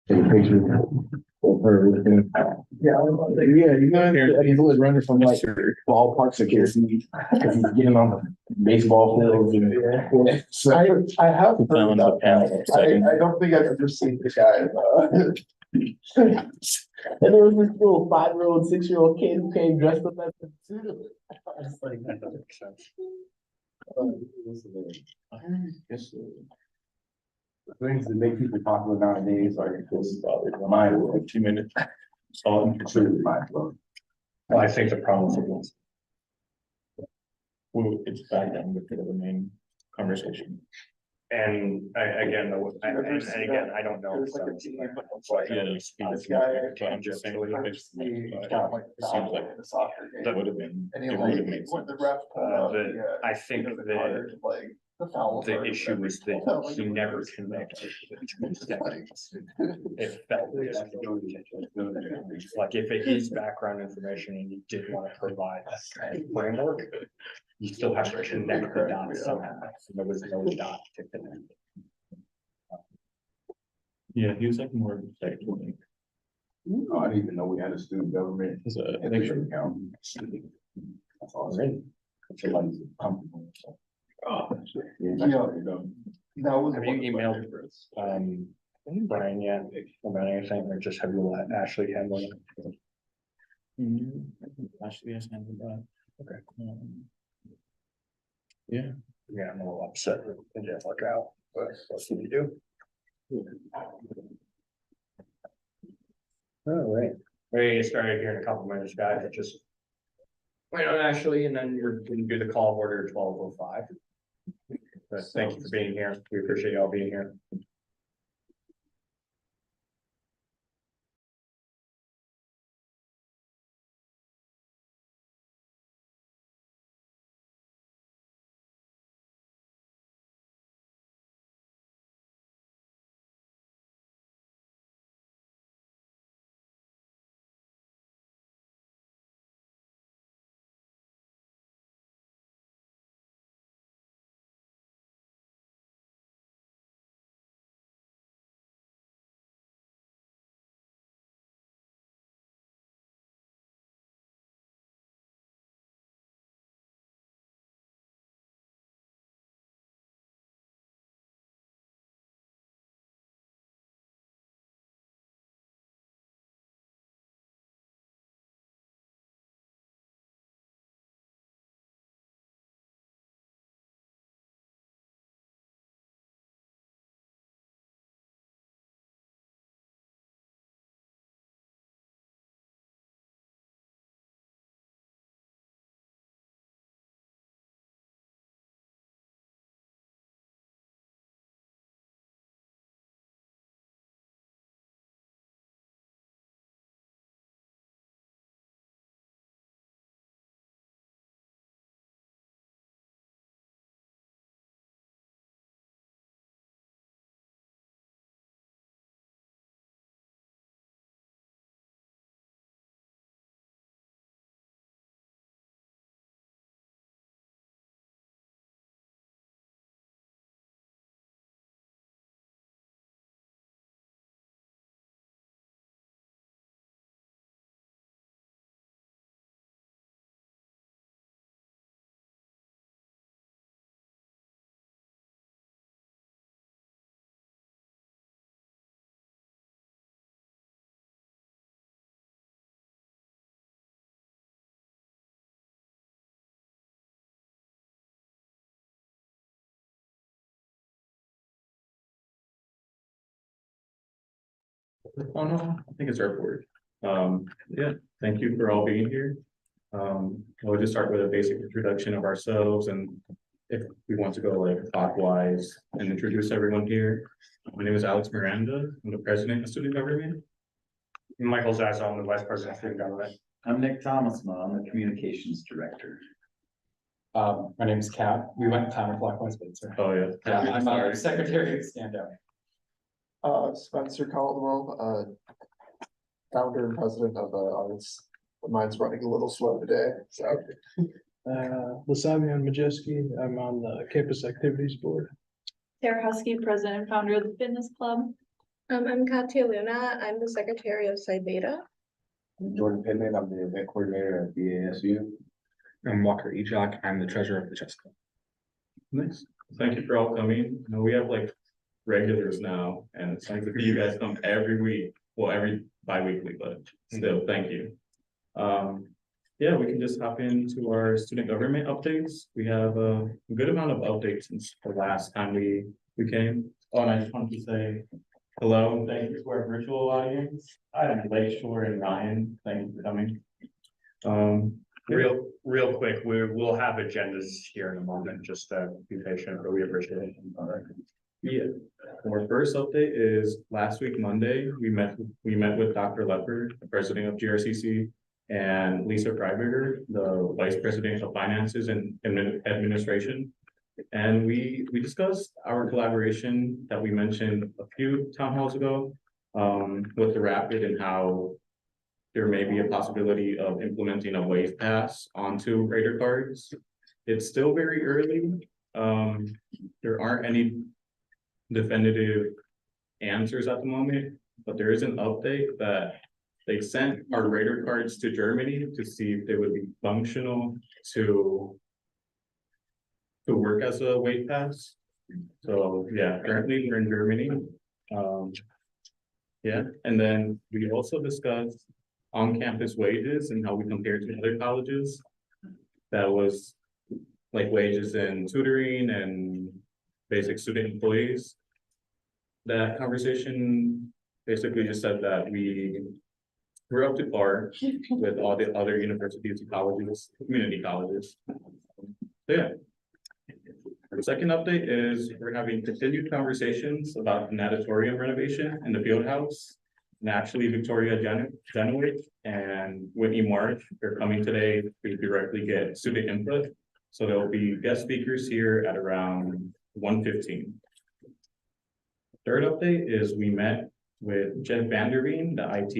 take a picture of her with him. Yeah, you know, he's always running from like ballpark security because he's getting on the baseball field. And, so, I have heard about that. I don't think I've ever seen the guy. And there was this little 5-year-old, 6-year-old kid who came dressed up as a suit. I was like, that doesn't make sense. Things that make people popular nowadays are just mind blowing. 2 minutes. So it's really mind blowing. Well, I think the problem is it's back then with the main conversation. And again, again, I don't know. So I'm just saying, that would have been. I think the issue was that he never connected. It felt like if it is background information and you did want to provide that framework, you still have to connect the dots somehow. So there was no dot to connect. Yeah, he was like more of a technical. Oh, I didn't even know we had a student government. It's a election count. That's awesome. Somebody's comfortable. Oh, yeah. That was. Have you emailed Brian yet about anything, or just have you let Ashley handle it? Ashley has handled that. Okay. Yeah. Yeah, I'm a little upset that it didn't work out, but what can you do? All right. We're gonna start here in a couple minutes, guys. Just wait on Ashley, and then we're gonna do the call of order 12:05. But thank you for being here. We appreciate y'all being here. Oh, no, I think it's our board. Yeah, thank you for all being here. We'll just start with a basic introduction of ourselves, and if we want to go like clockwise and introduce everyone here. My name is Alex Miranda. I'm the president of student government. Michael Zaza, I'm the vice president of student government. I'm Nick Thomasma. I'm the communications director. My name is Kat. We went counterclockwise, but sorry. Oh, yeah. Yeah, I'm secretary of Standout. Spencer Caldwell, founder and president of Artists. Mine's running a little slow today, so. Lasavian Majeski, I'm on the campus activities board. Tara Husky, president and founder of the fitness club. I'm Katia Luna. I'm the secretary of Psi Beta. Jordan Pittman, I'm the event coordinator at BASU. I'm Walker Ejak. I'm the treasurer of the chess club. Nice. Thank you for all coming. You know, we have like regulars now, and it's nice to see you guys come every week. Well, every bi-weekly, but still, thank you. Yeah, we can just hop into our student government updates. We have a good amount of updates since the last time we came. Oh, and I just wanted to say hello and thank you to our virtual audience. I'm Lakeshore and Ryan. Thank you for coming. Real quick, we'll have agendas here in a moment, just be patient, but we appreciate it. Yeah, our first update is last week, Monday, we met with Dr. Leopard, the president of GRCC, and Lisa Freiberger, the vice president of finances and administration. And we discussed our collaboration that we mentioned a few town halls ago, with the Rapid and how there may be a possibility of implementing a wave pass onto Raider cards. It's still very early. There aren't any definitive answers at the moment, but there is an update that they sent our Raider cards to Germany to see if they would be functional to work as a wave pass. So yeah, currently we're in Germany. Yeah, and then we also discussed on-campus wages and how we compare to other colleges. That was like wages in tutoring and basic student employees. That conversation basically just said that we're up to par with all the other universities and colleges, community colleges. So yeah. The second update is we're having continued conversations about the natatorium renovation in the field house. And actually Victoria Genowick and Whitney March are coming today to directly get student input. So there will be guest speakers here at around 1:15. Third update is we met with Jeff Vanderveen, the IT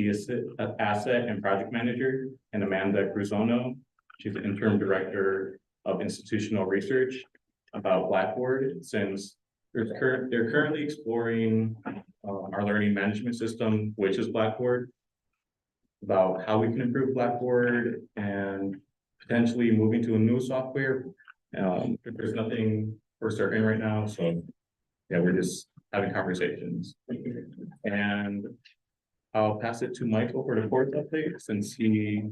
asset and project manager, and Amanda Cruzono. She's the interim director of institutional research about Blackboard, since they're currently exploring our learning management system, which is Blackboard, about how we can improve Blackboard and potentially moving to a new software. There's nothing for certain right now, so yeah, we're just having conversations. And I'll pass it to Michael for the fourth update, since he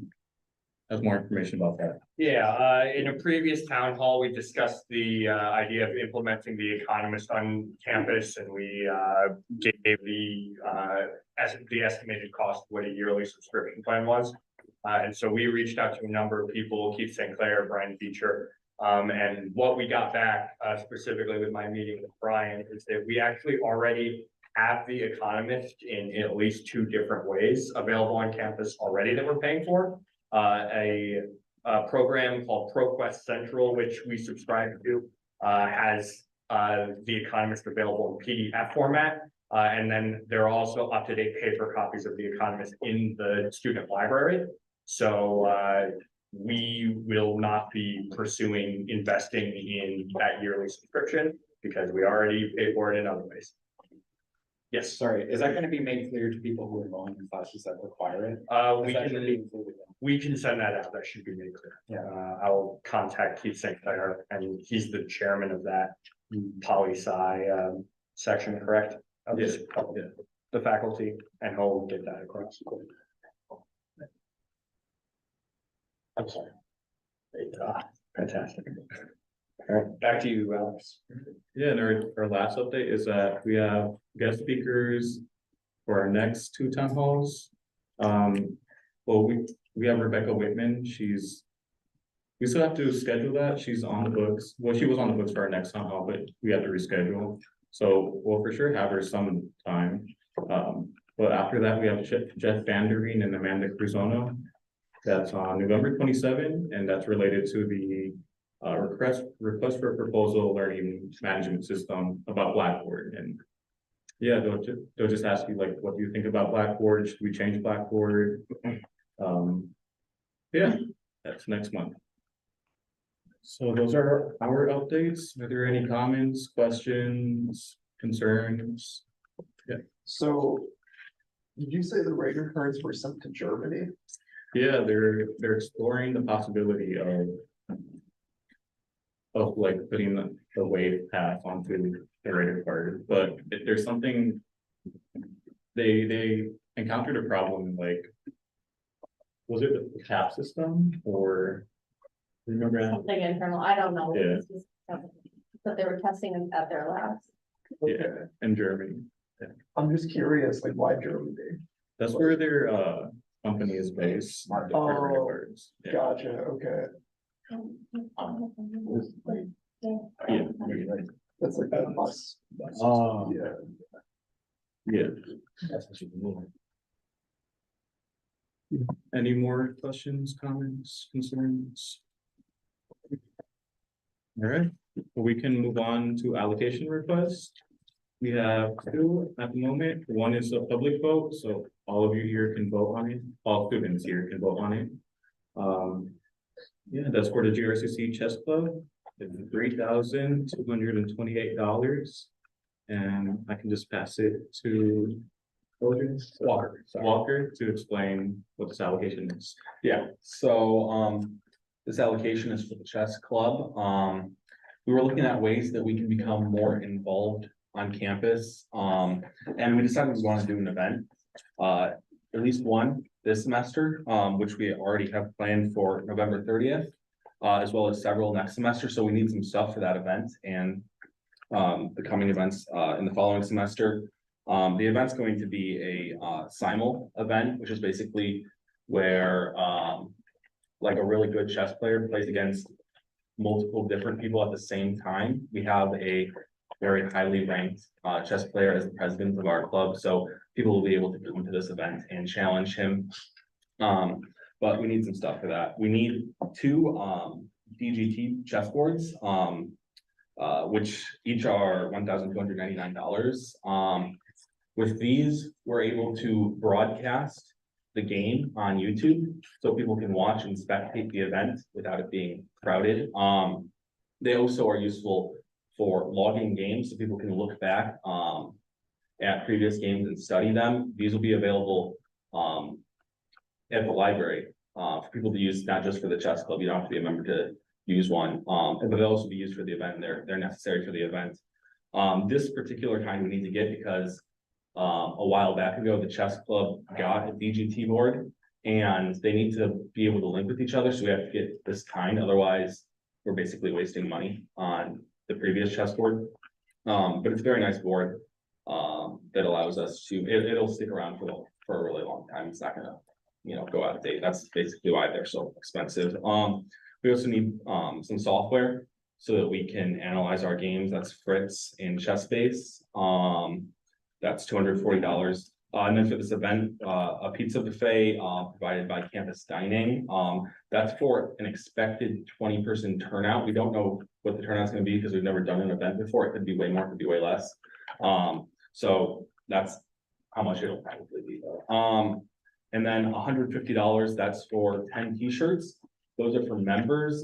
has more information about that. Yeah, in a previous town hall, we discussed the idea of implementing the economist on campus, and we gave the estimated cost of what a yearly subscription plan was. And so we reached out to a number of people, Keith St. Clair, Brian Beecher, and what we got back specifically with my meeting with Brian is that we actually already have the economist in at least 2 different ways available on campus already that we're paying for. A program called ProQuest Central, which we subscribe to, has the economist available in PDF format. And then there are also up-to-date paper copies of the economist in the student library. So we will not be pursuing investing in that yearly subscription because we already pay for it in other ways. Yes. Sorry, is that gonna be made clear to people who are enrolling in classes that require it? We can send that out. That should be made clear. Yeah. I'll contact Keith St. Clair, and he's the chairman of that poli-sci section, correct? Yes. The faculty, and he'll get that across. I'm sorry. Fantastic. All right, back to you, Alex. Yeah, and our last update is that we have guest speakers for our next 2 town halls. Well, we have Rebecca Whitman. We still have to schedule that. She's on the books. Well, she was on the books for our next town hall, but we have to reschedule. So we'll for sure have her sometime. But after that, we have Jeff Vanderveen and Amanda Cruzono. That's on November 27, and that's related to the request for proposal learning management system about Blackboard. And yeah, they'll just ask you like, what do you think about Blackboard? Should we change Blackboard? Yeah, that's next month. So those are our updates. Are there any comments, questions, concerns? Yeah. So, did you say the Raider cards were sent to Germany? Yeah, they're exploring the possibility of like putting the wave path onto the Raider card, but there's something. They encountered a problem like. Was it the cap system or? Remember? that? Something internal, I don't know. Yeah. It's just But they were testing them at their labs. Yeah, in Germany. I'm just curious, like, why Germany? That's where their company is based. the Raider Oh, cards. Yeah. Gotcha, okay. Yeah. That's like a bus. Oh. Yeah. Yeah. That's what you can do. Any more questions, comments, concerns? All right, we can move on to allocation requests. We have two at the moment. One is a public vote, so all of you here can vote on it. All students here can vote on it. Yeah, that's for the GRCC Chess Club. It's $3,228. And I can just pass it to Walker, sorry. Walker to explain what this allocation is. Yeah, so, this allocation is for the chess club. We were looking at ways that we can become more involved on campus. And we decided we want to do an event, at least one this semester, which we already have planned for November 30th, as well as several next semester. So we need some stuff for that event and the coming events in the following semester. The event's going to be a simul event, which is basically where like a really good chess player plays against multiple different people at the same time. We have a very highly ranked chess player as the president of our club, so people will be able to come to this event and challenge him. But we need some stuff for that. We need two DGT chessboards, which each are $1,299. With these, we're able to broadcast the game on YouTube, so people can watch and spectate the event without it being crowded. They also are useful for logging games, so people can look back at previous games and study them. These will be available at the library for people to use, not just for the chess club. You don't have to be a member to use one, but they'll also be used for the event. They're necessary for the event. This particular kind we need to get because a while back ago, the chess club got a DGT board and they need to be able to link with each other. So we have to get this kind. Otherwise, we're basically wasting money on the previous chessboard. But it's a very nice board that allows us to, it'll stick around for a really long time. It's not gonna, go out of date. That's basically why they're so expensive. We also need some software so that we can analyze our games. That's Fritz and ChessBase. That's $240. And then for this event, a pizza buffet provided by Campus Dining. That's for an expected 20-person turnout. We don't know what the turnout's going to be because we've never done an event before. It could be way more, it could be way less. So that's how much it'll probably be. And then $150, that's for 10 t-shirts. Those are for members.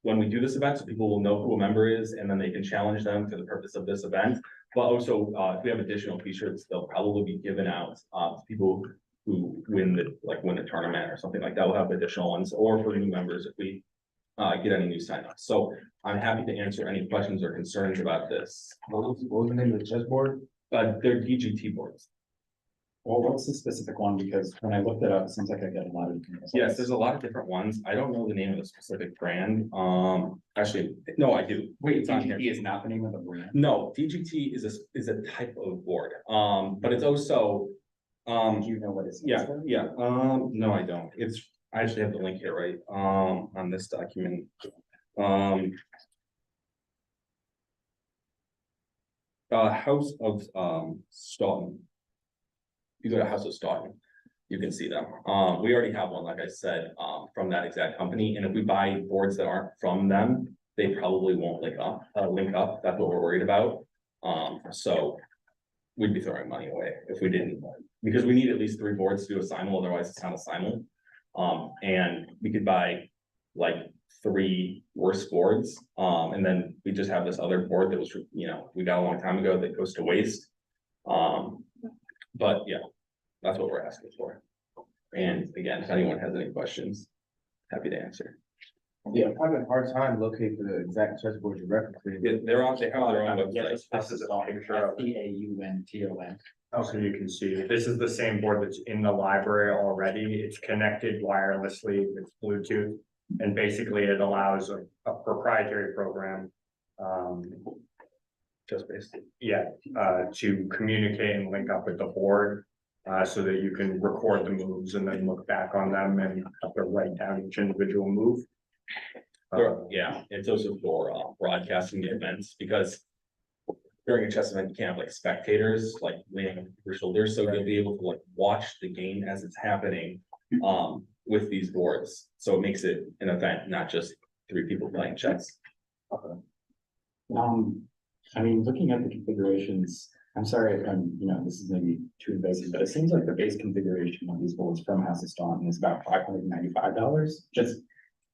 When we do this event, so people will know who a member is, and then they can challenge them for the purpose of this event. But also, if we have additional t-shirts, they'll probably be given out to people who win the tournament or something like that. We'll have additional ones, or for new members if we get any new signups. So I'm happy to answer any questions or concerns about this. What was the name of the chessboard? They're DGT boards. Well, what's the specific one? Because when I looked it up, it seems like I get a lot of different results. Yes, there's a lot of different ones. I don't know the name of the specific brand. Actually, no, I do. Wait, It's on here. DGT is not the name of the brand? No, DGT is a type of board. But it's also, Do you know what it is? yeah. No, I don't. I actually have the link here, right, on this document. House of Stoughton. You go to House of Stoughton, you can see them. We already have one, like I said, from that exact company, and if we buy boards that aren't from them, they probably won't link up. That's what we're worried about. So we'd be throwing money away if we didn't, because we need at least 3 boards to do a simul, otherwise it's not a simul. And we could buy like 3 worse boards, and then we just have this other board that was, we got a long time ago that goes to waste. but yeah, that's what we're asking for. And again, if anyone has any questions, happy to answer. Yeah, I'm having a hard time locating the exact chessboard you're referencing. Yeah, they have their own Yeah, website. this is a picture of, FDAUNTON. so you can see, this is the same board that's in the library already. It's connected wirelessly with Bluetooth. And basically it allows a proprietary program, Just based. to communicate and link up with the board. So that you can record the moves and then look back on them and have to write down each individual move. Yeah, it's also for broadcasting the events, because during a chess event, you can't have like spectators like leaning on your shoulders, so you'll be able to like watch the game as it's happening with these boards. So it makes it an event, not just 3 people playing chess. I mean, looking at the configurations, I'm sorry if I'm, this is maybe too invasive, but it seems like the base configuration of these boards from House of Staunton is about $595, just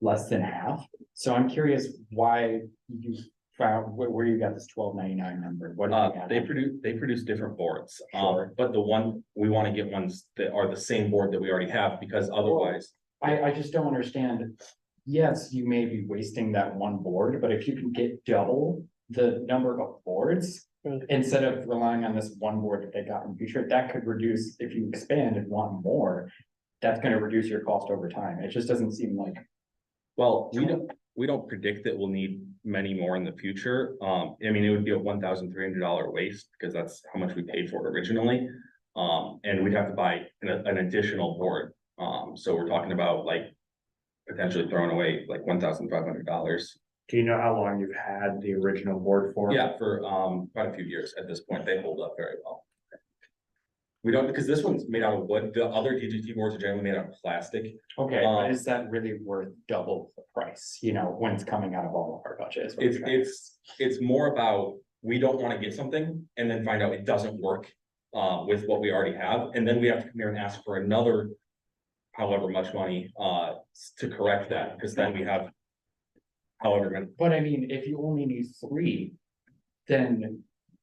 less than half. So I'm curious why you found, where you got this $12.99 number? What did you They produce different boards, Sure. but the one, we want to get ones that are the same board that we already have, because otherwise. I just don't understand. Yes, you may be wasting that one board, but if you can get double the number of boards, instead of relying on this one board that they got in the future, that could reduce, if you expand and want more, that's gonna reduce your cost over time. It just doesn't seem like. Well, we don't predict that we'll need many more in the future. I mean, it would be a $1,300 waste, because that's how much we paid for it originally. And we'd have to buy an additional board. So we're talking about like potentially throwing away like $1,500. Do you know how long you've had the original board for? Yeah, for quite a few years at this point. They hold up very well. We don't, because this one's made out of wood. The other DGT boards are generally made out of plastic. Okay, but is that really worth double the price, when it's coming out of all of our budgets? It's more about, we don't want to get something and then find out it doesn't work with what we already have, and then we have to come here and ask for another however much money to correct that, because then we have however many. But I mean, if you only need 3, then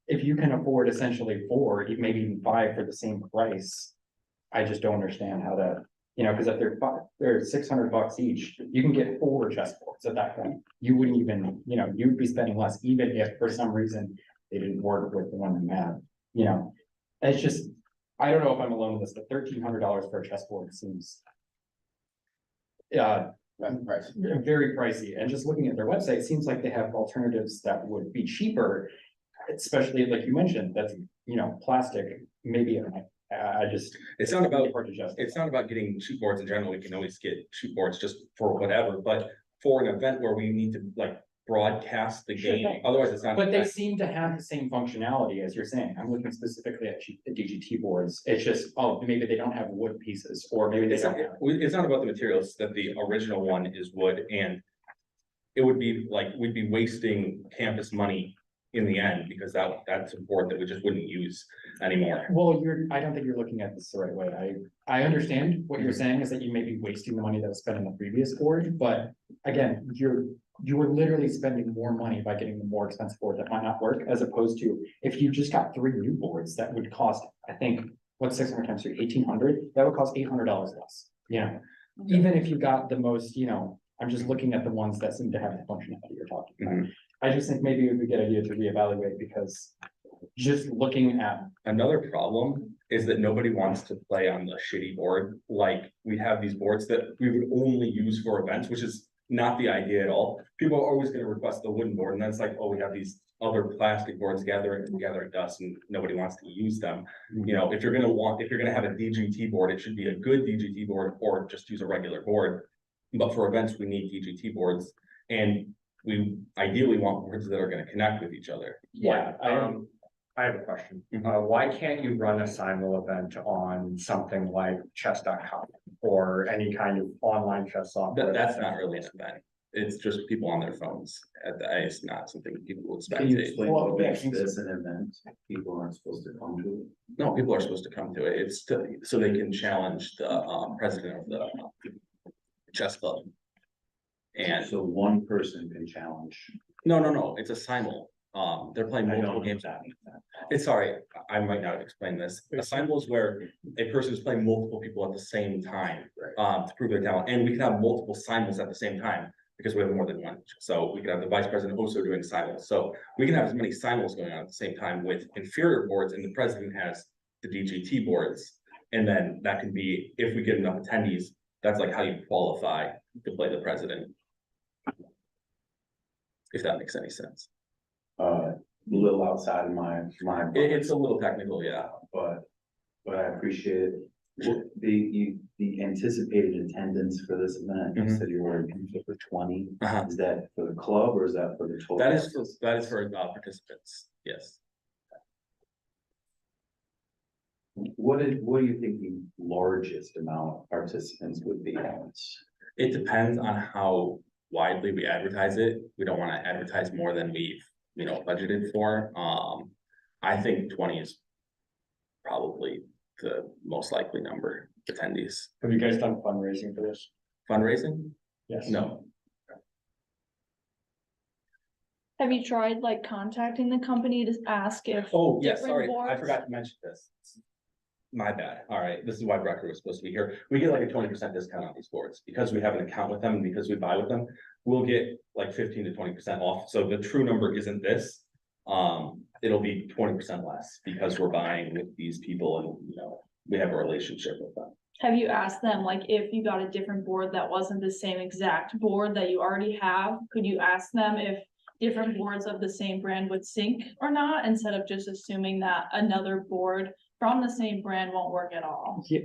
if you can afford essentially 4, maybe even 5 for the same price, I just don't understand how that, because if they're $600 each, you can get 4 chessboards at that point. You wouldn't even, you'd be spending less, even if for some reason they didn't work with the one you had, It's just, I don't know if I'm alone in this, but $1,300 for a chessboard seems very pricey. And just looking at their website, it seems like they have alternatives that would be cheaper, especially like you mentioned, that's, plastic, maybe, It's not about, hard to justify. it's not about getting cheap boards in general. We can always get cheap boards just for whatever, but for an event where we need to like broadcast the Sure game, thing. otherwise it's not. But they seem to have the same functionality as you're saying. I'm looking specifically at DGT boards. It's just, maybe they don't have wood pieces, or maybe they It's not, don't have. it's not about the materials, that the original one is wood, and it would be like, we'd be wasting campus money in the end, because that's a board that we just wouldn't use anymore. Well, I don't think you're looking at this the right way. I understand what you're saying is that you may be wasting the money that was spent on the previous board, but again, you were literally spending more money by getting the more expensive board that might not work, as opposed to if you just got 3 new boards that would cost, I think, what's 600 times 3, 1,800, that would cost $800 less, even if you got the most, I'm just looking at the ones that seem to have the functionality you're talking about. I just think maybe it would be a good idea to reevaluate, because just looking at. Another problem is that nobody wants to play on the shitty board. Like, we have these boards that we would only use for events, which is not the idea at all. People are always gonna request the wooden board, and that's like, oh, we have these other plastic boards gathering dust and nobody wants to use them. If you're gonna have a DGT board, it should be a good DGT board, or just use a regular board. But for events, we need DGT boards, and we ideally want boards that are gonna connect with each other. Yeah, I have a question. Why can't you run a simul event on something like chess.com or any kind of online chess software? That's not really an event. It's just people on their phones. It's not something people would Can you spectate. explain Well, what yeah, makes this an event? People aren't supposed to come to it. No, people are supposed to come to it. It's so they can challenge the president of the chess club. And So one person can challenge. no, it's a simul. They're playing multiple games. It's sorry, I might not explain this. A simul is where a person is playing multiple people at the same time, to prove their talent, and we can have multiple simuls at the same time because we have more than one. So we can have the vice president also doing simuls. So we can have as many simuls going on at the same time with inferior boards, and the president has the DGT boards. And then that can be, if we get enough attendees, that's like how you qualify to play the president. If that makes any sense. A little outside of my. It's a little technical, yeah. But I appreciate it. The anticipated attendance for this event, you said you were for 20. Is that for the club or is that for the total? That is for participants, yes. What do you think the largest amount of participants would be? It depends on how widely we advertise it. We don't want to advertise more than we've, budgeted for. I think 20 is probably the most likely number of attendees. Have you guys done fundraising for this? Fundraising? Yes. No. Have you tried like contacting the company to ask if? Oh, yes, different sorry, I boards- forgot to mention this. My bad. All right, this is why Brucker was supposed to be here. We get like a 20% discount on these boards because we have an account with them and because we buy with them. We'll get like 15 to 20% off. So the true number isn't this. It'll be 20% less because we're buying with these people and we have a relationship with them. Have you asked them, like, if you got a different board that wasn't the same exact board that you already have, could you ask them if different boards of the same brand would sync or not, instead of just assuming that another board from the same brand won't work at all? Yeah,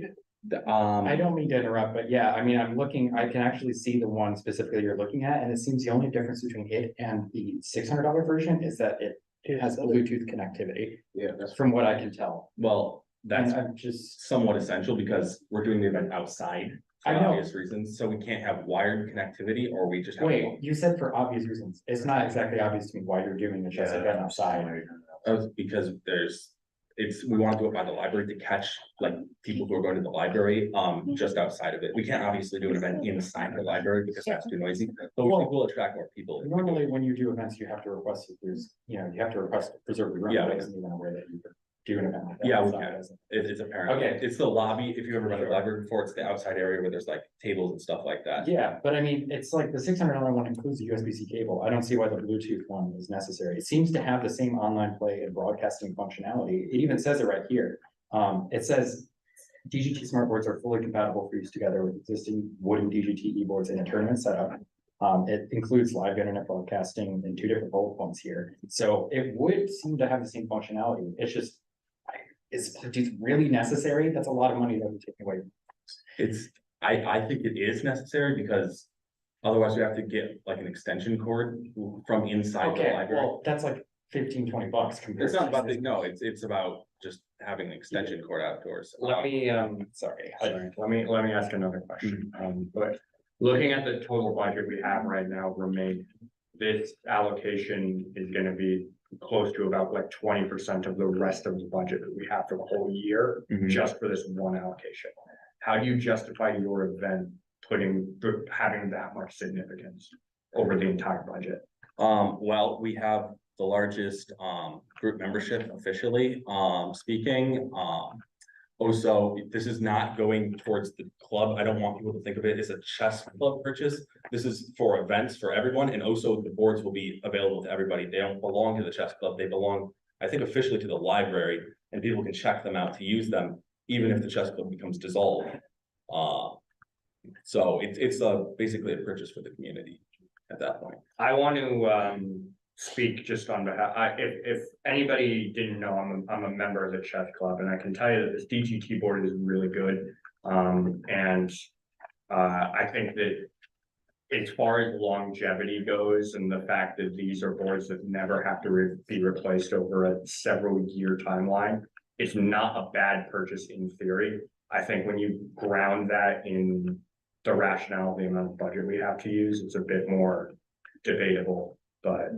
I don't mean to interrupt, but yeah, I mean, I can actually see the one specifically you're looking at, and it seems the only difference between it and the $600 version is that it has Bluetooth connectivity. Yeah, that's From what I can tell. Well, that's And I'm just, somewhat essential because we're doing the event outside for I know. obvious reasons. So we can't have wired connectivity or we just have. wait, you said for obvious reasons. It's not exactly obvious to me why you're doing the chess event outside. Because we want to do it by the library to catch like people who are going to the library, just outside of it. We can't obviously do an event inside the library because that's too noisy, but we think we'll attract more people. Normally, when you do events, you have to request that you have to request to preserve the room. Yeah. I wasn't even aware that you could do an event like that. Yeah, we outside, can. isn't It's apparent. Okay. It's the lobby. If you ever been to the library before, it's the outside area where there's like tables and stuff like it? that. Yeah, but I mean, it's like the $600 one includes a USB-C cable. I don't see why the Bluetooth one is necessary. It seems to have the same online play and broadcasting functionality. It even says it right here. It says DGT smartboards are fully compatible for use together with existing wooden DGT boards in a tournament setup. It includes live internet broadcasting in 2 different bullet points here. So it would seem to have the same functionality. It's just, is Bluetooth really necessary? That's a lot of money that we're taking away. I think it is necessary because otherwise we have to get like an extension cord from inside the Okay, library. well, that's like $15-20 compared. It's not about no, it's about just having an extension cord outdoors. Let me, Sorry. let me ask another question. But looking at the total budget we have right now remaining, this allocation is gonna be close to about like 20% of the rest of the budget that we have for the whole year, Mhm. just for this one allocation. How do you justify your event having that much significance over the entire budget? Well, we have the largest group membership officially speaking. Also, this is not going towards the club. I don't want people to think of it as a chess club purchase. This is for events for everyone, and also the boards will be available to everybody. They don't belong to the chess club. They belong, I think, officially to the library, and people can check them out to use them, even if the chess club becomes dissolved. So it's basically a purchase for the community at that point. I want to speak just on behalf, if anybody didn't know, I'm a member of the chess club, and I can tell you that this DGT board is really good. And I think that as far as longevity goes, and the fact that these are boards that never have to be replaced over a several year timeline, it's not a bad purchase in theory. I think when you ground that in the rationale of the amount of budget we have to use, it's a bit more debatable, but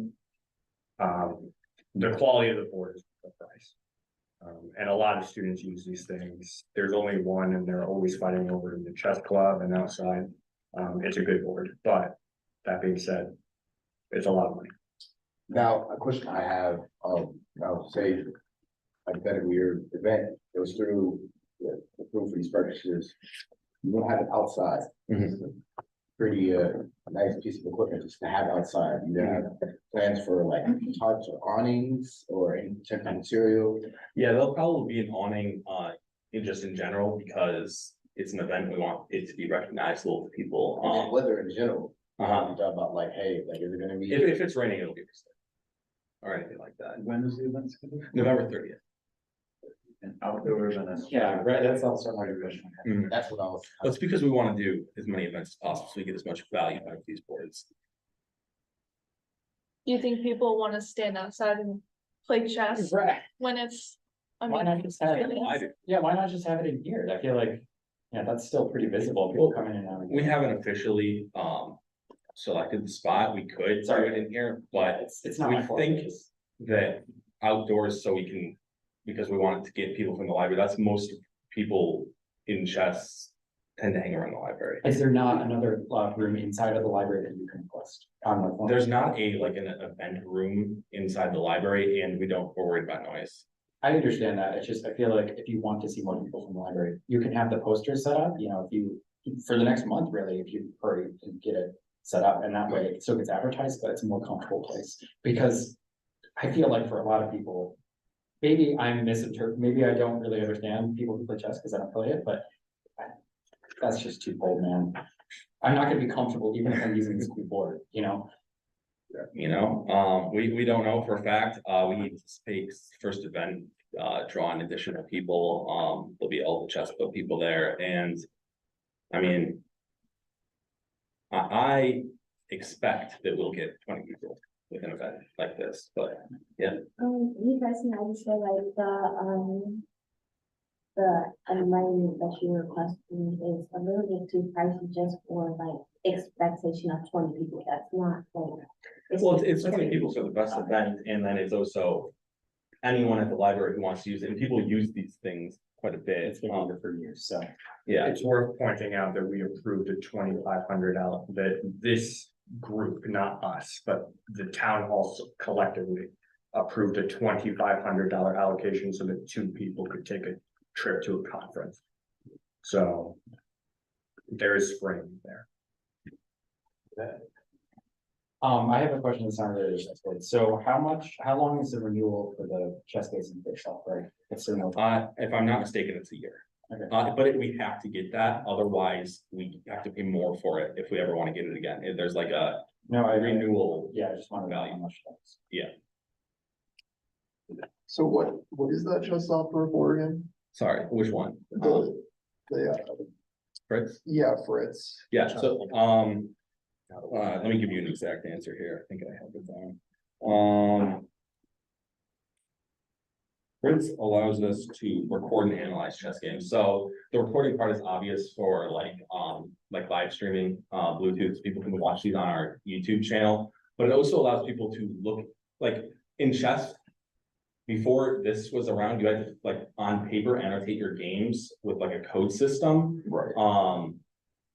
the quality of the board is the price. And a lot of students use these things. There's only one and they're always fighting over in the chess club and outside. It's a good board, but that being said, it's a lot of money. Now, a question I have, now say, hypothetically, your event goes through, approved for these purchases. You don't have it outside. Pretty, nice piece of equipment just to have outside. You have plans for like tarps or awnings or any type of material. Yeah, there'll probably be an awning, just in general, because it's an event, we want it to be recognizable to people, Weather in general. uh-huh. You talk about like, hey, like, is it gonna be? If it's raining, it'll be restored. Or anything like that. When is the event scheduled? November 30th. An outdoor event? Yeah, right, that's also another question. That's what I was. That's because we want to do as many events as possible, so we get as much value out of these boards. Do you think people wanna stand outside and play chess Right, when it's? I why mean, not just have it, yeah, why not just have it in here? I feel like, yeah, that's still pretty visible, people coming in and out. We haven't officially, selected the spot, we could do it in here, but It's not we my fault. think that outdoors, so we can, because we wanted to get people from the library, that's most people in chess tend to hang around the library. Is there not another room inside of the library that you can request? There's not like an event room inside the library, and we're worried about noise. I understand that, it's just, I feel like if you want to see more people from the library, you can have the posters set up, you know, if you, for the next month, really, if you hurry and get it set up, and that way it still gets advertised, but it's a more comfortable place, because I feel like for a lot of people, maybe I'm maybe I don't really understand people who play chess because I don't play it, but that's just too cold, man. I'm not gonna be comfortable even if I'm using this board, you know? We don't know for a fact, we need to speak first event, draw in additional people, there'll be all the chess club people there, and I mean, I expect that we'll get 20 people with an event like this, but You guys know, I say like the alignment that you're requesting is a little bit too pricey just for like expectation of 20 people. That's not like. well, it's 20 people for the best event, and then it's also anyone at the library who wants to use it, and people use these things quite a bit. It's been here for years, so. Yeah, It's worth pointing out that we approved a 2,500 out, that this group, not us, but the town hall collectively approved a $2,500 allocation so that 2 people could take a trip to a conference. So there is spring there. I have a question that's not related to chess board. So how long is the renewal for the chess base and itself, right? If there no. if I'm not mistaken, it's a year. Okay. But we have to get that, otherwise we have to pay more for it if we ever want to get it again. There's like a No, I renewal. Yeah, I just wanted to know how much that is. So what is that chess software for again? Sorry, which one? The, Fritz? yeah, Fritz. Yeah, so, let me give you an exact answer here. I think I have it down. Fritz allows us to record and analyze chess games. So the recording part is obvious for like live streaming, Bluetooth, so people can watch these on our YouTube channel. But it also allows people to look, like in chess, before this was around, you had to like on paper annotate your games with like a code system. Right.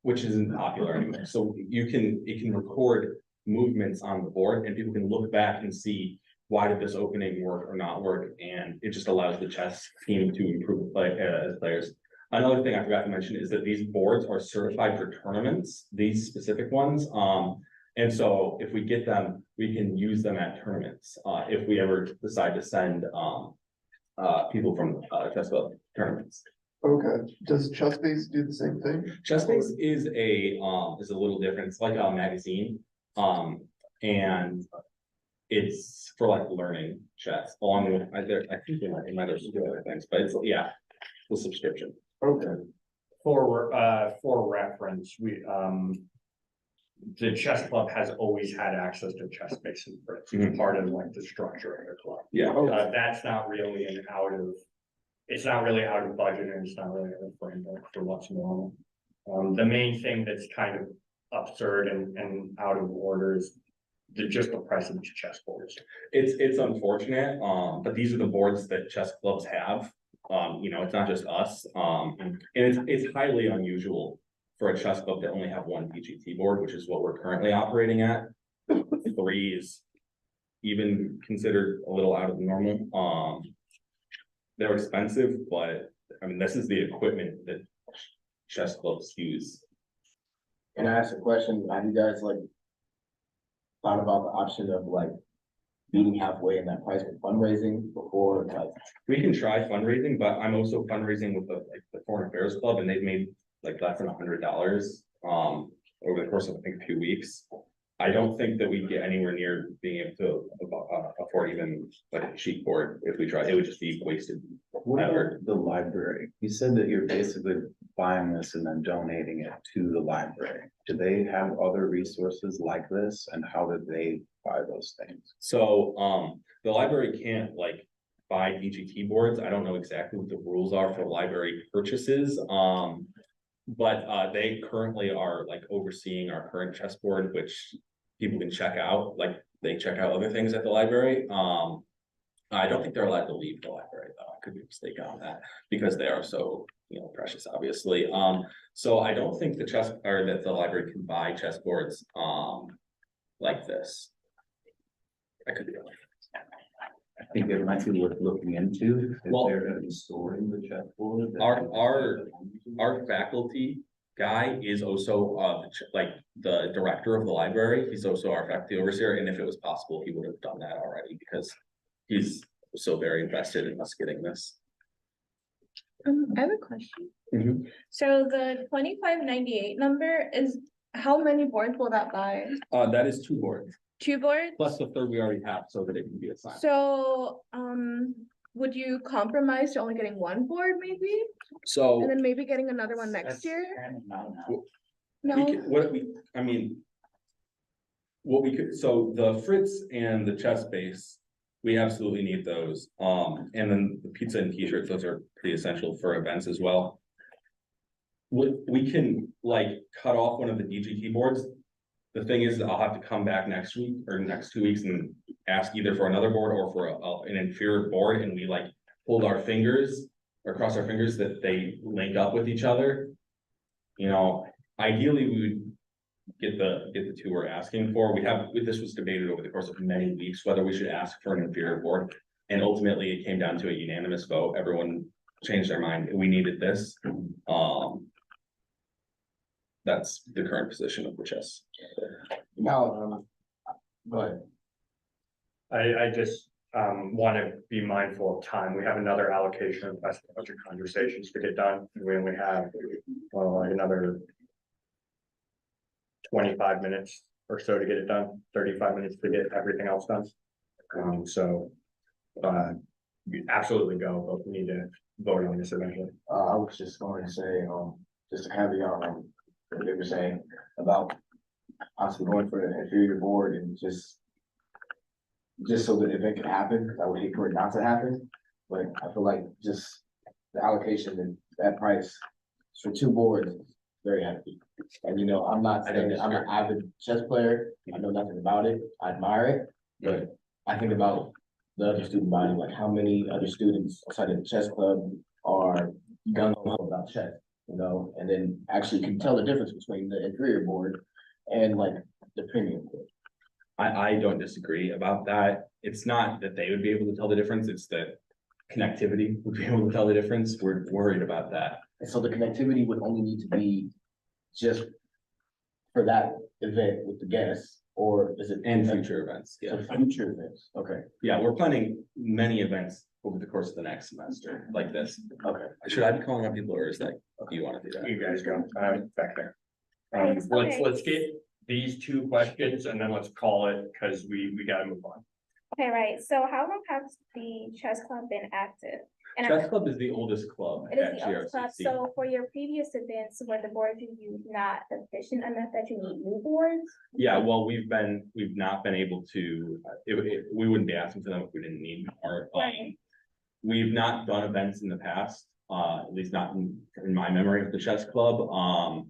Which isn't popular anymore. So it can record movements on the board, and people can look back and see why did this opening work or not work, and it just allows the chess team to improve as players. Another thing I forgot to mention is that these boards are certified for tournaments, these specific ones. And so if we get them, we can use them at tournaments, if we ever decide to send people from chess club tournaments. Okay, does ChessBase do the same thing? ChessBase is a little different. It's like a magazine, and it's for like learning chess along with, I think it might have some other things, but it's, yeah, the subscription. Okay, For reference, the chess club has always had access to ChessBase and Fritz. It's part of like the structure of the club. Yeah. That's not really it's not really out of budget, and it's not really a framework for what's normal. The main thing that's kind of absurd and out of order is just the price of the chess boards. It's unfortunate, but these are the boards that chess clubs have. It's not just us. And it's highly unusual for a chess club to only have one PGT board, which is what we're currently operating at. 3 is even considered a little out of the normal. They're expensive, but I mean, this is the equipment that chess clubs use. Can I ask a question? Have you guys like thought about the option of like meeting halfway in that price for fundraising before like? We can try fundraising, but I'm also fundraising with the Foreign Affairs Club, and they've made like less than $100 over the course of I think a few weeks. I don't think that we'd get anywhere near being able to afford even like a cheap board if we tried. It would just be wasted. What about the library? You said that you're basically buying this and then donating it to the library. Do they have other resources like this, and how do they buy those things? So the library can't like buy DGT boards. I don't know exactly what the rules are for library purchases. But they currently are like overseeing our current chessboard, which people can check out, like they check out other things at the library. I don't think they're allowed to leave the library though. I could be mistaken on that because they are so, precious, obviously. So I don't think that the library can buy chessboards like this. I could be wrong. I think it might be worth looking into if Well, they're gonna be storing the chessboard. Our faculty guy is also like the director of the library. He's also our faculty overseer, and if it was possible, he would have done that already because he's so very invested in us getting this. I have a question. Mhm. So the 2598 number is, how many boards will that buy? That is 2 boards, 2 boards? plus the third we already have, so that it can be assigned. So, would you compromise to only getting 1 board maybe? So And then maybe getting another one next year? No, what we could, so the Fritz and the chess base, we absolutely need those. And then the pizza and t-shirts, those are pretty essential for events as well. We can like cut off one of the DGT boards. The thing is, I'll have to come back next week or next 2 weeks and ask either for another board or for an inferior board, and we like hold our fingers or cross our fingers that they link up with each other. Ideally we would get the 2 we're asking for. This was debated over the course of many weeks, whether we should ask for an inferior board. And ultimately it came down to a unanimous vote. Everyone changed their mind. We needed this. That's the current position of the chess. Now, but I just want to be mindful of time. We have another allocation of best budget conversations to get done. We only have another 25 minutes or so to get it done, 35 minutes to get everything else done. We absolutely go, but we need to vote on this eventually. I was just going to say, just a caveat on what they were saying about possibly going for an inferior board and just so that the event could happen. I would hate for it not to happen, but I feel like just the allocation and that price for 2 boards is very hefty. And I'm not saying I'm an avid chess player. I know nothing about it. I admire it, but I think about the other student body, like how many other students outside of the chess club are gung ho about chess, and then actually can tell the difference between the inferior board and like the premium board. I don't disagree about that. It's not that they would be able to tell the difference, it's that connectivity would be able to tell the difference. We're worried about that. And so the connectivity would only need to be just for that event with the guests, or is it? And future events, yeah. So future events, okay. Yeah, we're planning many events over the course of the next semester like this. Okay. Should I be calling on people, or is that, do you want to do that? You guys go, back there. Thanks, okay. Let's get these 2 questions and then let's call it, because we gotta move on. Okay, right, so how long has the chess club been active? And Chess Club is the oldest club it is at the oldest club, GRCC. so for your previous events, were the boards you used not efficient enough that you need new boards? Yeah, well, we've not been able to, we wouldn't be asking for them if we didn't need more. Right. We've not done events in the past, at least not in my memory of the chess club.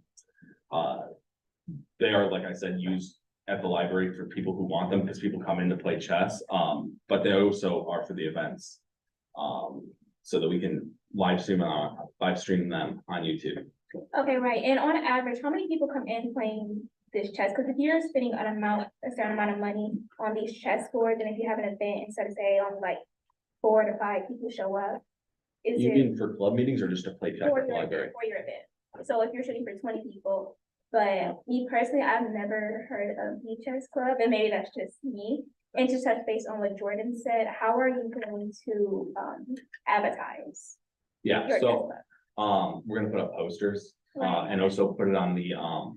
They are, like I said, used at the library for people who want them, because people come in to play chess. But they also are for the events. So that we can live stream them on YouTube. Okay, right, and on average, how many people come in playing this chess, because if you're spending a certain amount of money on these chess boards, and if you have an event, instead of say only like 4 to 5 people show up. Is You it mean for club meetings or just to play chess for at the your, library? for your event? So if you're shooting for 20 people, but me personally, I've never heard of the chess club, and maybe that's just me. And to touch base on what Jordan said, how are you going to advertise? Yeah, your chess so, club? we're gonna put up posters, Right. and also put it on the, I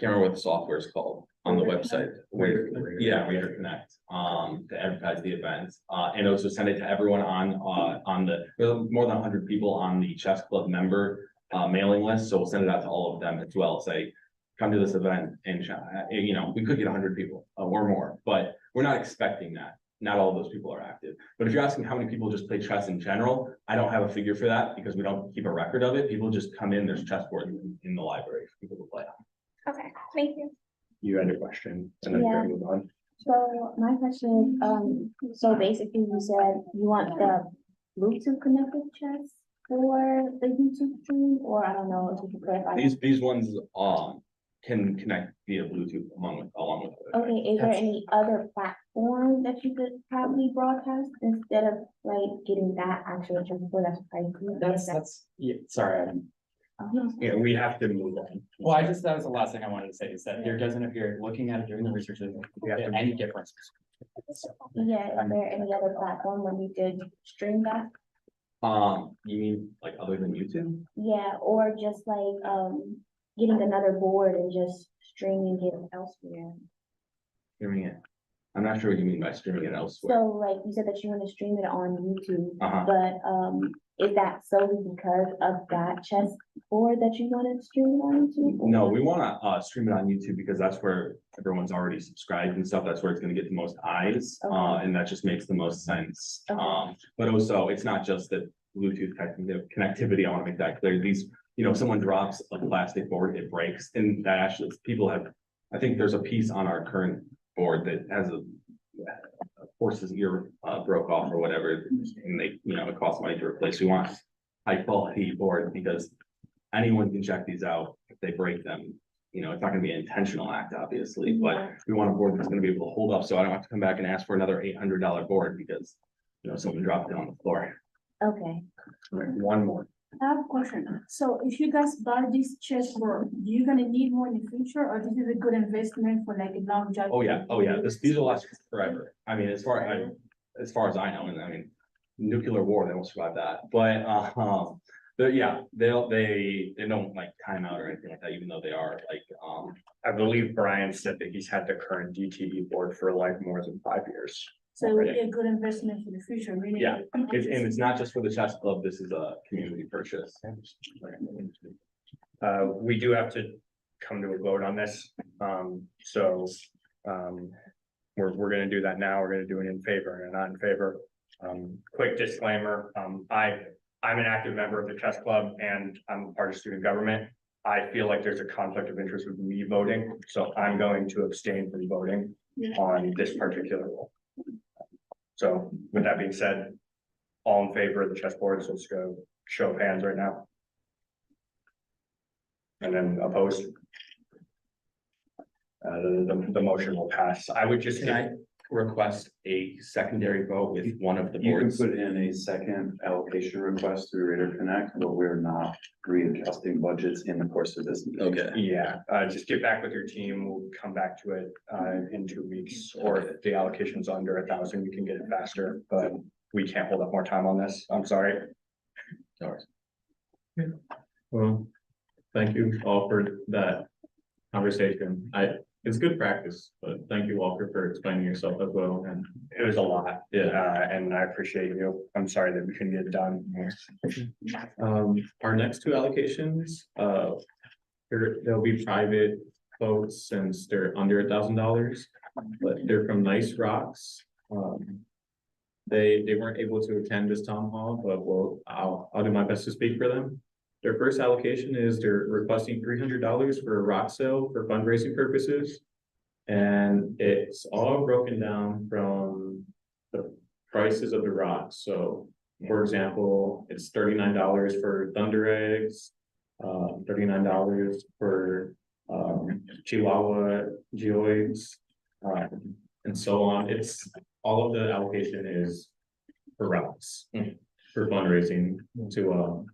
can't remember what the software is called, on the website. Reader Connect, to advertise the event, and also send it to everyone on there's more than 100 people on the chess club member, mailing list, so we'll send it out to all of them as well, say, come to this event and, you know, we could get 100 people, or more, but we're not expecting that. Not all of those people are active, but if you're asking how many people just play chess in general, I don't have a figure for that because we don't keep a record of it. People just come in, there's chessboards in the library for people to play on. Okay, thank you. You had a question, and then we're gonna move on. So my question is, so basically you said you want the Bluetooth connected chess for the YouTube stream, or I don't know if you can clarify. These ones, can connect via Bluetooth along with. other Okay, is there any other platform that you could probably broadcast instead of like getting that actual chessboard that's pricey? That's, yeah, sorry, Yeah, we have to move on. well, that was the last thing I wanted to say, is that there doesn't appear, looking at it, doing the research, we have any difference. Yeah, is there any other platform where we could stream that? You mean like other than YouTube? Yeah, or just like, getting another board and just streaming it elsewhere. Streaming it. I'm not sure what you mean by streaming it elsewhere. So like you said that you want to stream it on YouTube, Uh-huh. but, is that solely because of that chess board that you want to stream it on YouTube? or- No, we wanna stream it on YouTube because that's where everyone's already subscribed and stuff. That's where it's gonna get the most eyes. Okay. And that just makes the most sense. Okay. But also, it's not just the Bluetooth connectivity. I wanna make that clear. These, you know, if someone drops a plastic board, it breaks, and that actually, people have, I think there's a piece on our current board that has a horse's ear broke off or whatever, and they, you know, it costs money to replace. We want high quality board because anyone can check these out if they break them. You know, it's not gonna be an intentional act, obviously, but we want a board that's gonna be able to hold up, so I don't have to come back and ask for another $800 board because, you know, someone dropped it on the floor. Okay. One more. I have a question. So if you guys buy this chessboard, you gonna need more in the future, or this is a good investment for like a long job? Oh, yeah, these will last forever. I mean, as far as I know, and I mean, nuclear war, they won't survive that, but, they don't like time out or anything like that, even though they are like, I believe Brian said that he's had the current DTE board for like more than 5 years. So it would be a good investment for the future, meaning. yeah, and it's not just for the chess club, this is a community purchase. We do have to come to a vote on this, we're gonna do that now, we're gonna do it in favor and not in favor. Quick disclaimer, I'm an active member of the chess club and I'm part of student government. I feel like there's a conflict of interest with me voting, so I'm going to abstain from voting on this particular role. So with that being said, all in favor of the chessboard, so let's go show of hands right now. And then opposed. The motion will pass. I would just. Can I request a secondary vote with one of the You can boards? put in a second allocation request through Reader Connect, but we're not readjusting budgets in the course of this. meeting. Okay. Yeah, just get back with your team. We'll come back to it in 2 weeks, or if the allocation's under 1,000, we can get it faster, but we can't hold up more time on this. I'm sorry. No worries. Well, thank you all for that conversation. It's good practice, but thank you, Walker, for explaining yourself as well, and It was a lot, yeah. and I appreciate you. I'm sorry that we couldn't get it done. Our next two allocations, there'll be private votes since they're under $1,000, but they're from Nice Rocks. They weren't able to attend this town hall, but I'll do my best to speak for them. Their first allocation is they're requesting $300 for a rock sale for fundraising purposes. And it's all broken down from the prices of the rocks. So, for example, it's $39 for thunder eggs, $39 for Chihuahua geoids, and so on. It's, all of the allocation is for routes, for fundraising to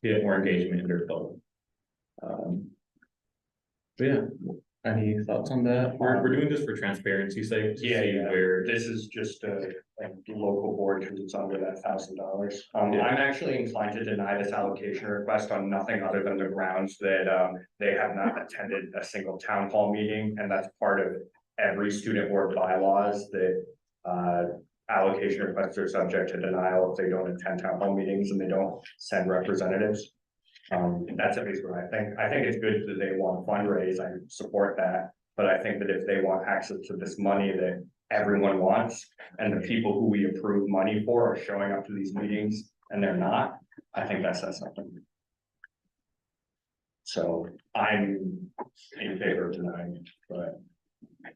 get more engagement in their club. But yeah, any thoughts on that? We're doing this for transparency's sake. to Yeah, see yeah, Where, this is just a, like, local board, because it's under that $1,000. I'm Yeah. actually inclined to deny this allocation request on nothing other than the grounds that, they have not attended a single town hall meeting, and that's part of every student board bylaws that, allocation requests are subject to denial if they don't attend town hall meetings and they don't send representatives. That's at least what I think. I think it's good that they want to fundraise. I support that. But I think that if they want access to this money that everyone wants, and the people who we approve money for are showing up to these meetings and they're not, I think that says something. So I'm in favor of denying it, but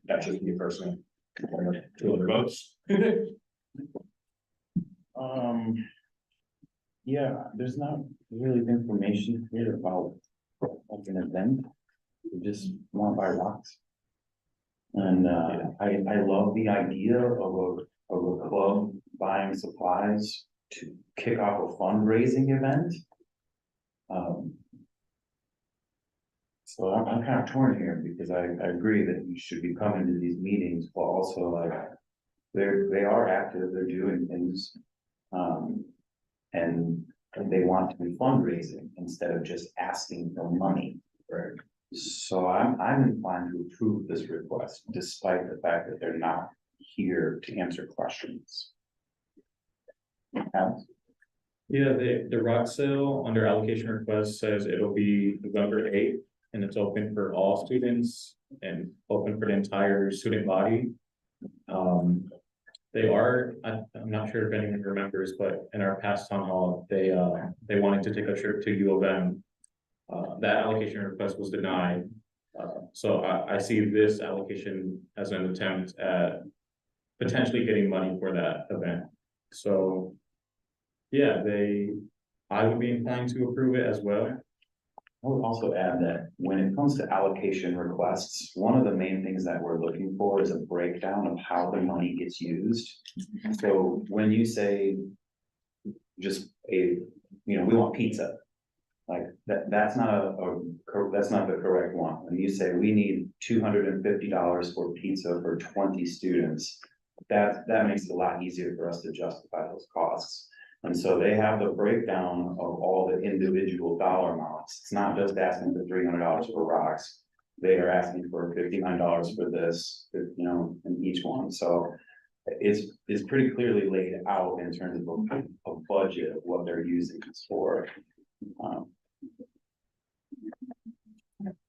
that's just me personally. Two other votes. Yeah, there's not really information here about like an event. We just want to buy rocks. And I love the idea of a club buying supplies to kick off a fundraising event. So I'm kind of torn here because I agree that we should be coming to these meetings, but also like they are active, they're doing things. And they want to be fundraising instead of just asking for money. Right. So I'm inclined to approve this request despite the fact that they're not here to answer questions. Alex? yeah, the rock sale under allocation request says it'll be November 8th, and it's open for all students and open for the entire student body. They are, I'm not sure if anyone remembers, but in our past town hall, they wanted to take a trip to U of M. That allocation request was denied. So I see this allocation as an attempt at potentially getting money for that event. So, yeah, I would be inclined to approve it as well. I would also add that when it comes to allocation requests, one of the main things that we're looking for is a breakdown of how the money gets used. So when you say just we want pizza, like that's not that's not the correct one. When you say we need $250 for pizza for 20 students, that makes it a lot easier for us to justify those costs. And so they have the breakdown of all the individual dollar amounts. It's not just asking for $300 for rocks. They are asking for $59 for this, in each one. So it's pretty clearly laid out in terms of a budget of what they're using this for.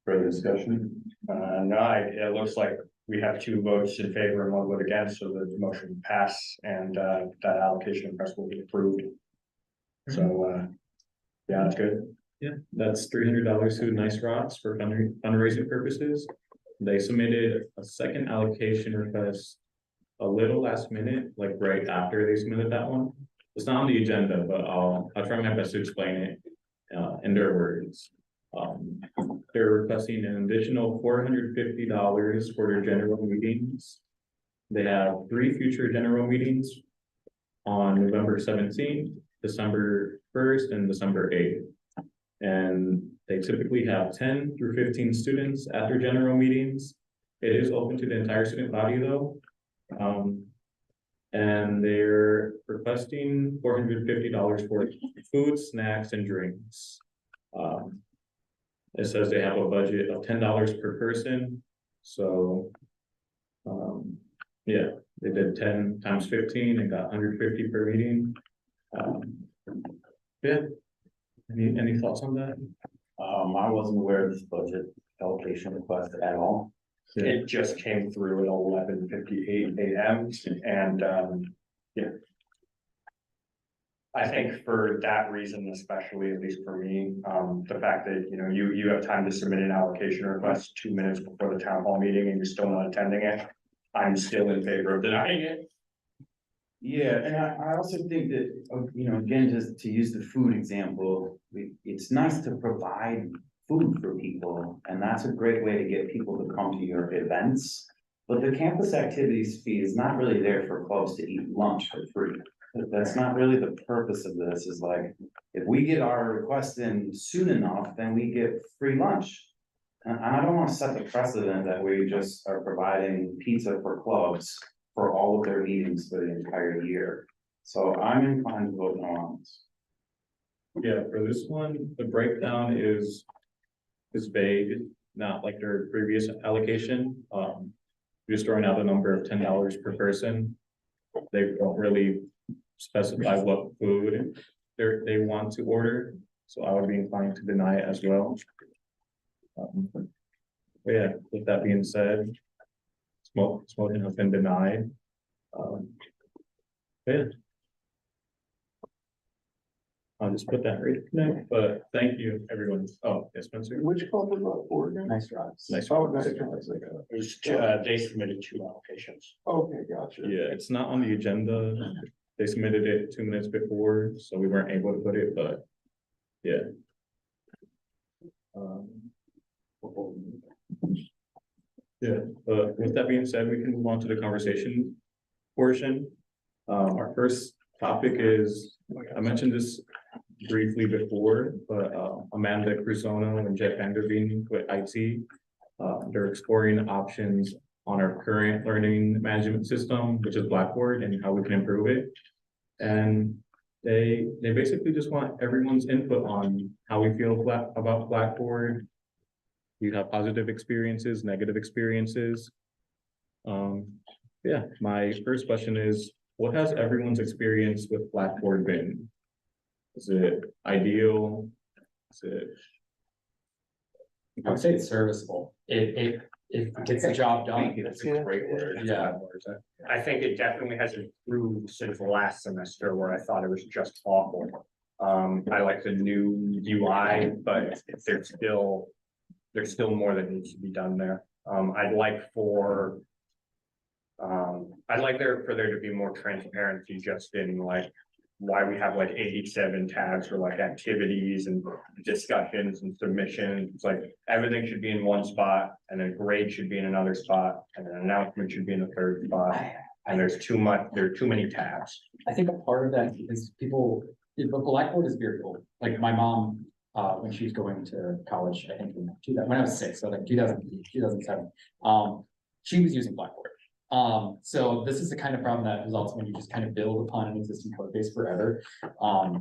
Further discussion? No, it looks like we have 2 votes in favor and 1 vote against, so the motion will pass and that allocation request will be approved. So, yeah, that's good. Yeah, that's $300 to Nice Rocks for fundraising purposes. They submitted a second allocation request a little last minute, like right after they submitted that one. It's not on the agenda, but I'll try my best to explain it in their words. They're requesting an additional $450 for their general meetings. They have 3 future general meetings on November 17th, December 1st, and December 8th. And they typically have 10 through 15 students at their general meetings. It is open to the entire student body though. And they're requesting $450 for food, snacks, and drinks. It says they have a budget of $10 per person. So, yeah, they did 10 times 15 and got 150 per meeting. Yeah. Any thoughts on that? I wasn't aware of this budget allocation request at all. It just came through at 11:58 a.m. and yeah. I think for that reason, especially at least for me, the fact that, you have time to submit an allocation request 2 minutes before the town hall meeting and you're still not attending it, I'm still in favor of denying it. Yeah, and I also think that, again, just to use the food example, it's nice to provide food for people, and that's a great way to get people to come to your events. But the campus activities fee is not really there for clubs to eat lunch for free. That's not really the purpose of this, is like, if we get our request in soon enough, then we get free lunch. And I don't wanna set the precedent that we just are providing pizza for clubs for all of their meetings for the entire year. So I'm inclined to vote no on this. Yeah, for this one, the breakdown is vague, not like their previous allocation. Just throwing out a number of $10 per person. They don't really specify what food they want to order, so I would be inclined to deny it as well. But yeah, with that being said, smoking has been denied. Yeah. I'll just put that right there, but thank you, everyone. Oh, yes, Spencer. Which club was that for again? Nice drives. Nice. Oh, nice drives, like, They submitted 2 applications. okay, gotcha. Yeah, it's not on the agenda. They submitted it 2 minutes before, so we weren't able to put it, but yeah. Yeah, but with that being said, we can move on to the conversation portion. Our first topic is, I mentioned this briefly before, but Amanda Crusono and Jeff Vanderveen with IT. They're exploring options on our current learning management system, which is Blackboard, and how we can improve it. And they basically just want everyone's input on how we feel about Blackboard. You have positive experiences, negative experiences. Yeah, my first question is, what has everyone's experience with Blackboard been? Is it ideal? Is it? I would say it's serviceable. It gets the job done. That's a great word. Yeah. I think it definitely has improved since last semester where I thought it was just awful. I like the new UI, but there's still more that needs to be done there. I'd like for there to be more transparency just in like why we have like 87 tabs for like activities and discussions and submissions. It's like everything should be in one spot, and then grade should be in another spot, and then announcement should be in a third spot. And there are too many tabs. I think a part of that is but Blackboard is very old. Like my mom, when she was going to college, I think when I was 6, so like 2007, she was using Blackboard. So this is the kind of problem that results when you just kind of build upon an existing code base forever. I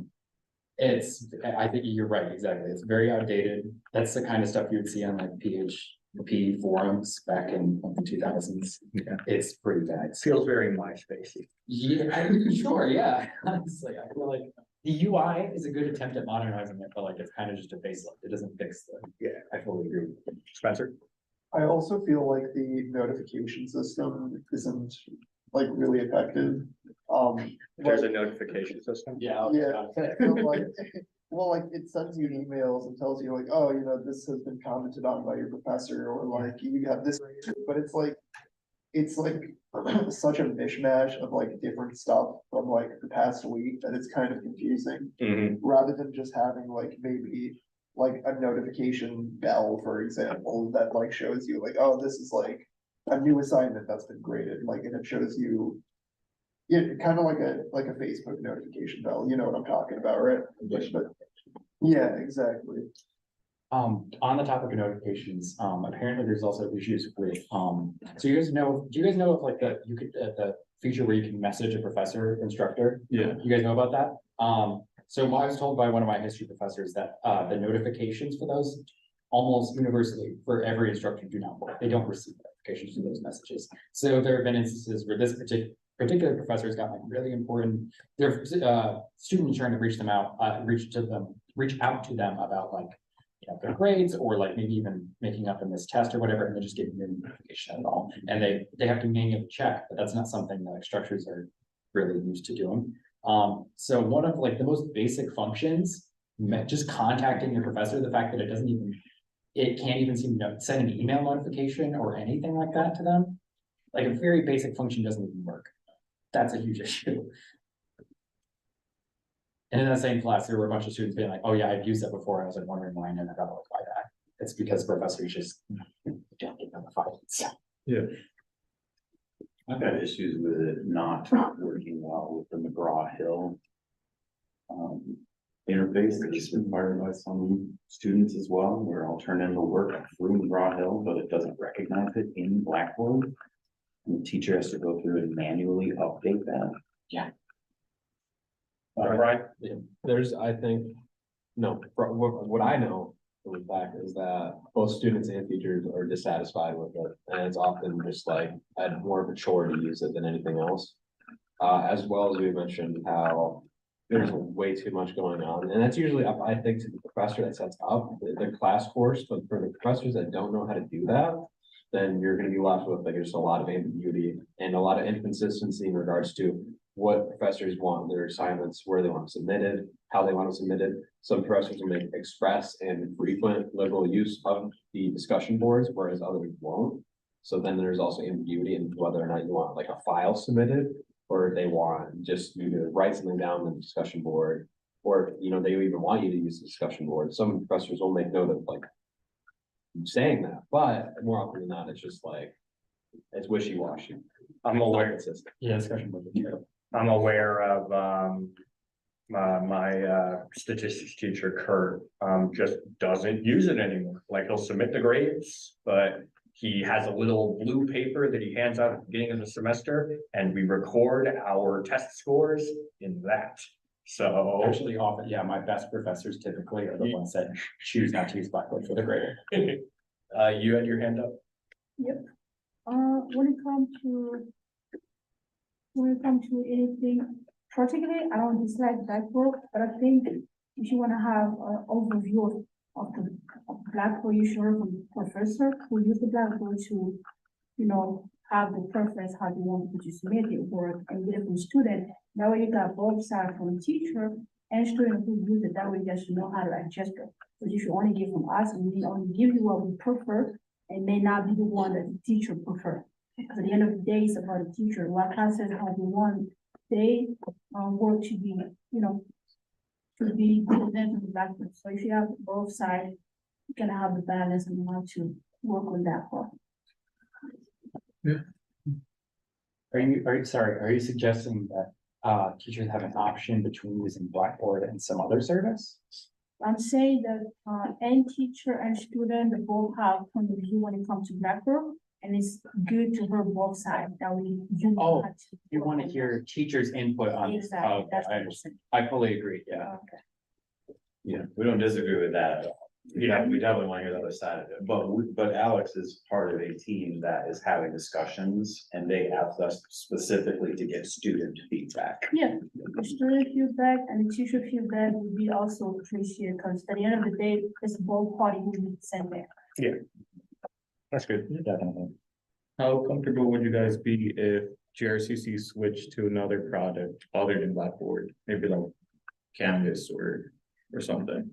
think you're right, exactly. It's very outdated. That's the kind of stuff you would see on like PHP forums back in the 2000s. Yeah. It's pretty bad. Feels very MySpacey. Yeah, sure, yeah. Honestly, I feel like the UI is a good attempt at modernizing it, but like it's kind of just a facelift. It doesn't fix I fully agree. Spencer? I also feel like the notification system isn't like really effective. There's a notification system. Yeah. Yeah, so, like, well, like it sends you emails and tells you like, oh, you know, this has been commented on by your professor, or like you have this, but it's like such a mishmash of like different stuff from like the past week that it's kind of confusing. Rather than just having like maybe like a notification bell, for example, that like shows you like, oh, this is like a new assignment that's been graded, like, and it shows you. Yeah, kind of like a Facebook notification bell, you know what I'm talking about, right? But, yeah, exactly. On the topic of notifications, apparently there's also issues with, so do you guys know of like the feature where you can message a professor, instructor? Yeah. You guys know about that? So I was told by one of my history professors that, the notifications for those almost universally for every instructor do not work. They don't receive notifications for those messages. So there have been instances where this particular professor has got like really important, their students trying to reach out to them about like, you know, their grades, or like maybe even making up in this test or whatever, and they're just getting no notification at all. And they have to manually check, but that's not something that like structures are really used to doing. So one of like the most basic functions, just contacting your professor, the fact that it can't even seem to send an email notification or anything like that to them. Like a very basic function doesn't even work. That's a huge issue. And in the same class, there were a bunch of students being like, oh yeah, I've used it before. I was like wondering why I never got notified that. It's because professors just don't get notified. So, I've had issues with it not working well with the McGraw-Hill interface that is required by some students as well, where I'll turn in the work through McGraw-Hill, but it doesn't recognize it in Blackboard. And the teacher has to go through and manually update that. Right, There's, I think, no, what I know with back is that both students and teachers are dissatisfied with it. And it's often just like, I'd more of a chore to use it than anything else. As well as we mentioned how there's way too much going on. And that's usually up, I think, to the professor that sets up the class course, but for the professors that don't know how to do that, then you're gonna be left with like, there's a lot of ambiguity and a lot of inconsistency in regards to what professors want their assignments, where they want them submitted, how they want them submitted. Some professors will make express and frequent liberal use of the discussion boards, whereas others won't. So then there's also ambiguity in whether or not you want like a file submitted, or they want just you to write something down on the discussion board, or, you know, they even want you to use the discussion board. Some professors will make note of like saying that, but more often than not, it's just like, it's wishy-washy. I'm aware, yeah, discussion board. I'm aware of, my statistics teacher, Kurt, just doesn't use it anymore. Like, he'll submit the grades, but he has a little blue paper that he hands out at the beginning of the semester, and we record our test scores in that. So Actually, often, yeah, my best professors typically are the ones that choose not to use Blackboard for the grading. you had your hand up. When it comes to anything, particularly, I don't dislike Blackboard, but I think if you wanna have an overview of Blackboard, you should hear from the professor who use the Blackboard to, you know, have the preference, how they want to submit the work and get it from student. That way you got both sides from teacher and student who use it, that way you guys know how to adjust it. But you should only give from us, and we only give you what we prefer, and may not be the one that the teacher prefer. Because at the end of the day, it's about the teacher, what classes how they want, they work to be, you know, to be presented to the Blackboard. So if you have both sides, you can have the balance and how to work on that part. Are you suggesting that teachers have an option between using Blackboard and some other service? I'm saying that any teacher and student, they both have point of view when it comes to Blackboard. And it's good to hear both sides, that we. Oh, you want to hear teachers' input on this? Exactly, Oh, that's I what I'm understand. I fully agree, yeah. Yeah, we don't disagree with that at all. Yeah, we definitely want to hear the other side of it, but Alex is part of a team that is having discussions, and they asked us specifically to get student feedback. Yeah, the student feedback and the teacher feedback would be also appreciated, because at the end of the day, it's both parties who need to send there. That's good. Definitely. How comfortable would you guys be if GRCC switched to another product other than Blackboard, maybe like Canvas or something?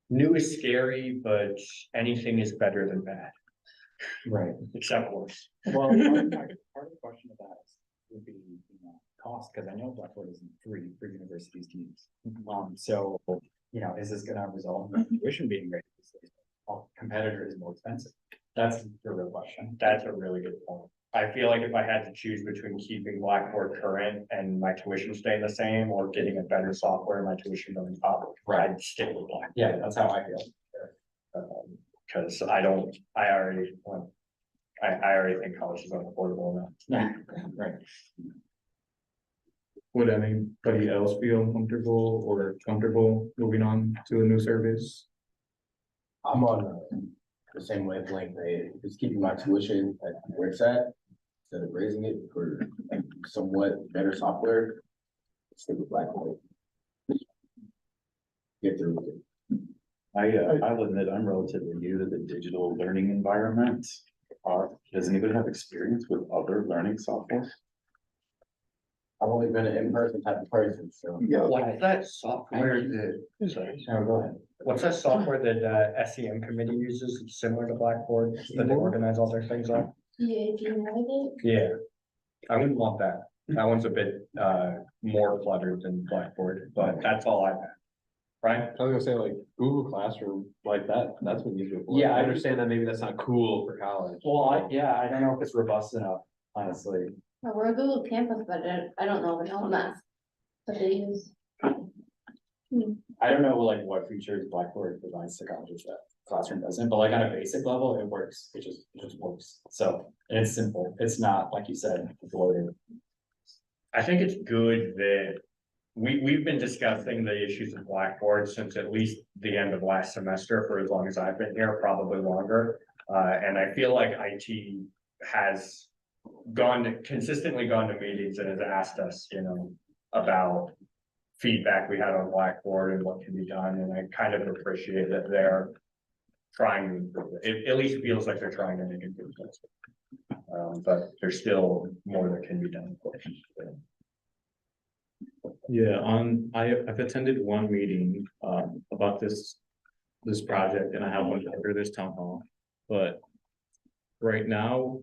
New is scary, but anything is better than bad, Right. except worse. Well, part of the question of that would be, cost, because I know Blackboard isn't free for universities to use. So, is this gonna result in tuition being raised? Competitor is more expensive. That's the real question. That's a really good point. I feel like if I had to choose between keeping Blackboard current and my tuition staying the same, or getting a better software and my tuition going up, I'd stick with Blackboard. Yeah, that's how I feel. Cause I already think college is unaffordable enough. Right. Would anybody else feel comfortable moving on to a new service? I'm on the same wavelength, just keeping my tuition at where it's at, instead of raising it for like somewhat better software. Stick with Blackboard. Get through with it. I'll admit, I'm relatively new to the digital learning environment. Does anybody have experience with other learning software? I've only been an in-person type of person, so. Yeah, What's that software that, Oh, go ahead. what's that software that SEM committee uses, similar to Blackboard, that they organize all their things on? Yeah, do you know it? Yeah, I wouldn't want that. That one's a bit more cluttered than Blackboard, but that's all I've had. Brian? I was gonna say like Google Classroom, like that's what you do. Yeah, I I- understand that maybe that's not cool for college. Well, I don't know if it's robust enough, honestly. Well, we're a Google campus, but I don't know if it's LMS. But they use. I don't know like what features Blackboard provides to colleges that Classroom doesn't, but like on a basic level, it works. It just works. So, and it's simple. It's not, like you said, bloated. I think it's good that we've been discussing the issues of Blackboard since at least the end of last semester for as long as I've been here, probably longer. And I feel like IT has consistently gone to meetings and has asked us, about feedback we had on Blackboard and what can be done. And I kind of appreciate that they're trying to improve it. It at least feels like they're trying to make improvements. But there's still more that can be done, of course. Yeah, I've attended one meeting about this project, and I have one after this town hall. But right now,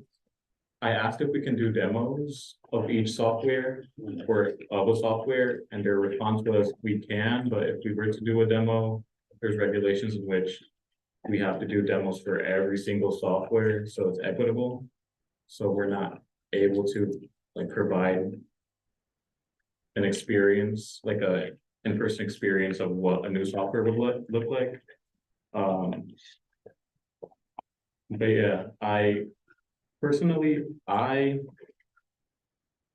I asked if we can do demos of each software or of a software, and their response was we can, but if we were to do a demo, there's regulations in which we have to do demos for every single software, so it's equitable. So we're not able to like provide an experience, like a in-person experience of what a new software would look like. But yeah, I personally, I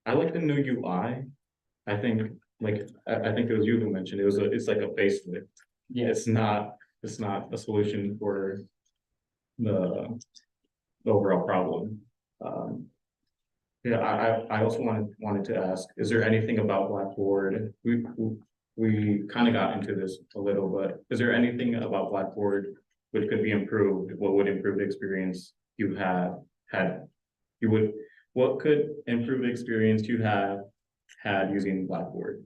like the new UI. I think I think it was you who mentioned it's like a facelift. Yeah, it's not a solution for the overall problem. Yeah, I also wanted to ask, is there anything about Blackboard? We kind of got into this a little, but is there anything about Blackboard which could be improved? What would improve the experience you have had? What could improve the experience you have had using Blackboard?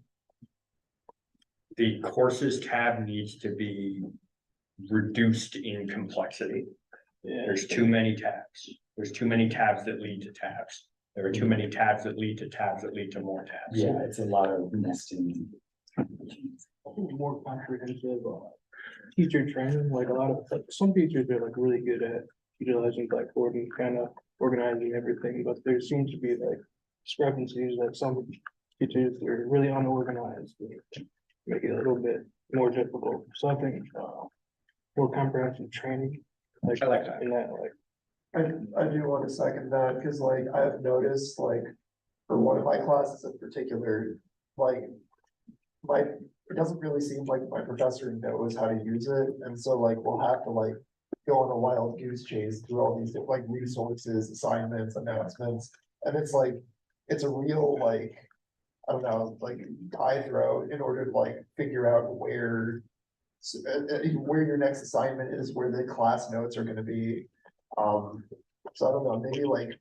The courses tab needs to be reduced in complexity. There's too many tabs. There's too many tabs that lead to tabs. There are too many tabs that lead to tabs that lead to more tabs. Yeah, it's a lot of nesting. More comprehensive teacher training, like a lot of, like, some teachers are like really good at utilizing Blackboard and kind of organizing everything, but there seems to be like discrepancies that some teachers are really unorganized, which make it a little bit more difficult. So I think more comprehensive training, like, I like that. in that, like, I do want to second that, because like I've noticed, like, for one of my classes in particular, like, it doesn't really seem like my professor knows how to use it, and so like we'll have to like go on a wild goose chase through all these like resources, assignments, announcements, and it's like, it's a real like, I don't know, like tie throw in order to like figure out where your next assignment is, where the class notes are gonna be. So I don't know, maybe like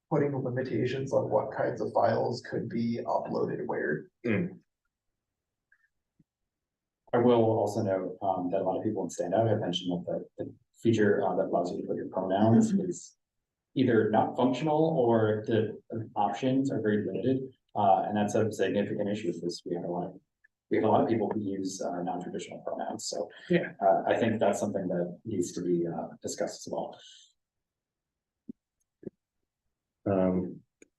putting limitations on what kinds of files could be uploaded where. I will also note that a lot of people in Standout have mentioned that the feature that allows you to put your pronouns is either not functional or the options are very limited. And that's a significant issue because we have a lot of people who use non-traditional pronouns. So Yeah. I think that's something that needs to be discussed as well.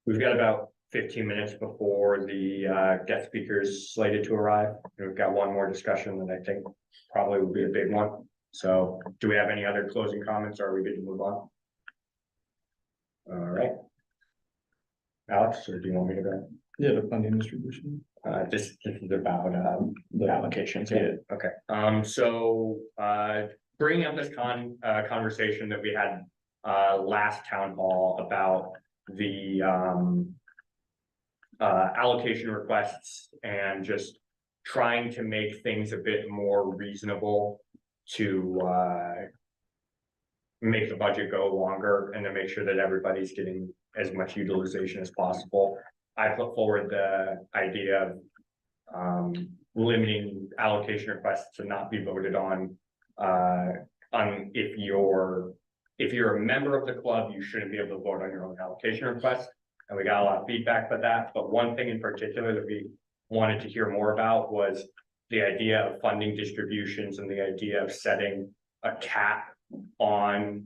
We've got about 15 minutes before the guest speakers slated to arrive. We've got one more discussion that I think probably will be a big one. So do we have any other closing comments, or are we good to move on? All right. Alex, or do you want me to go? Yeah, the funding distribution. This is about the allocations. Yeah. Okay. So bringing up this conversation that we had last town hall about the allocation requests and just trying to make things a bit more reasonable to make the budget go longer and to make sure that everybody's getting as much utilization as possible. I put forward the idea of limiting allocation requests to not be voted on if you're a member of the club, you shouldn't be able to vote on your own allocation request. and we got a lot of feedback for that, but one thing in particular that we wanted to hear more about was the idea of funding distributions and the idea of setting a cap on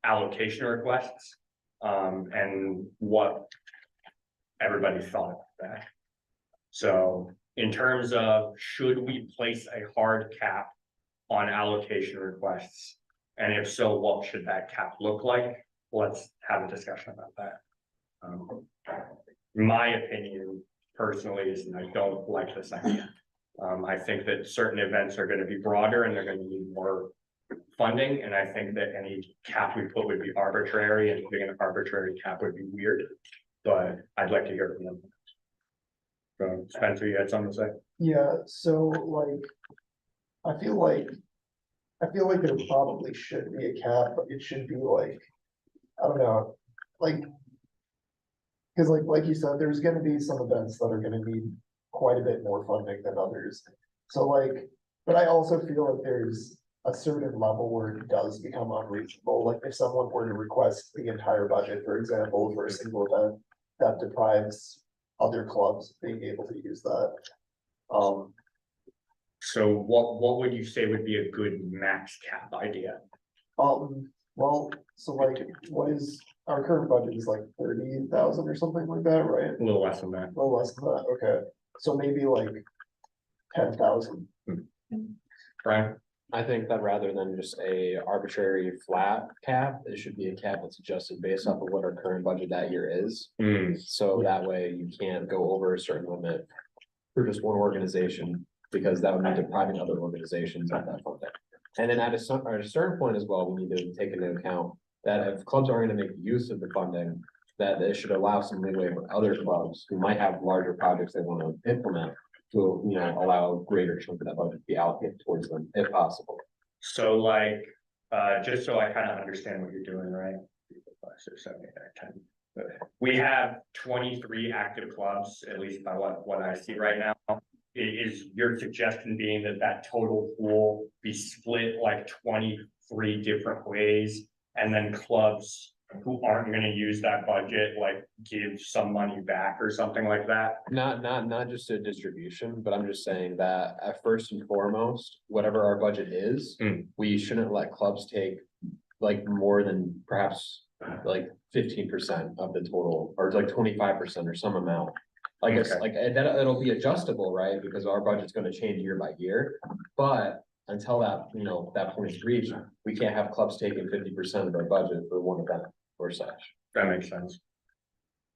allocation requests, and what everybody thought of that. So in terms of, should we place a hard cap on allocation requests? And if so, what should that cap look like? Let's have a discussion about that. My opinion personally is that I don't like this idea. I think that certain events are gonna be broader and they're gonna need more funding, and I think that any cap we put would be arbitrary, and putting an arbitrary cap would be weird. But I'd like to hear from them. So Spencer, you had something to say? Yeah, so like, I feel like there probably should be a cap, but it should be like, I don't know, like. Cause like you said, there's gonna be some events that are gonna need quite a bit more funding than others. So like, but I also feel like there's a certain level where it does become unreasonable. Like if someone were to request the entire budget, for example, for a single event, that deprives other clubs being able to use that. So what would you say would be a good max cap idea? Well, so like, what is, our current budget is like 30,000 or something like that, right? A little less than that. A little less than that, okay, so maybe like 10,000. Brian? I think that rather than just a arbitrary flat cap, it should be a cap that's adjusted based off of what our current budget that year is. So that way you can't go over a certain limit for just one organization, because that would be depriving other organizations of that funding. And then at a certain point as well, we need to take into account that if clubs are gonna make use of the funding, that it should allow some leeway for other clubs who might have larger projects they wanna implement to, you know, allow a greater chunk of that budget to be allocated towards them if possible. So like, just so I kind of understand what you're doing, right? 5, 6, 7, 8, 9, 10. We have 23 active clubs, at least by what I see right now. Is your suggestion being that that total pool be split like 23 different ways, and then clubs who aren't gonna use that budget, like give some money back or something like that? Not just a distribution, but I'm just saying that at first and foremost, whatever our budget is, we shouldn't let clubs take like more than perhaps like 15% of the total, or like 25% or some amount. Like it's like, that it'll be adjustable, right? Because our budget's gonna change year by year, but until that, you know, that point is reached, we can't have clubs taking 50% of our budget for one event or such. That makes sense.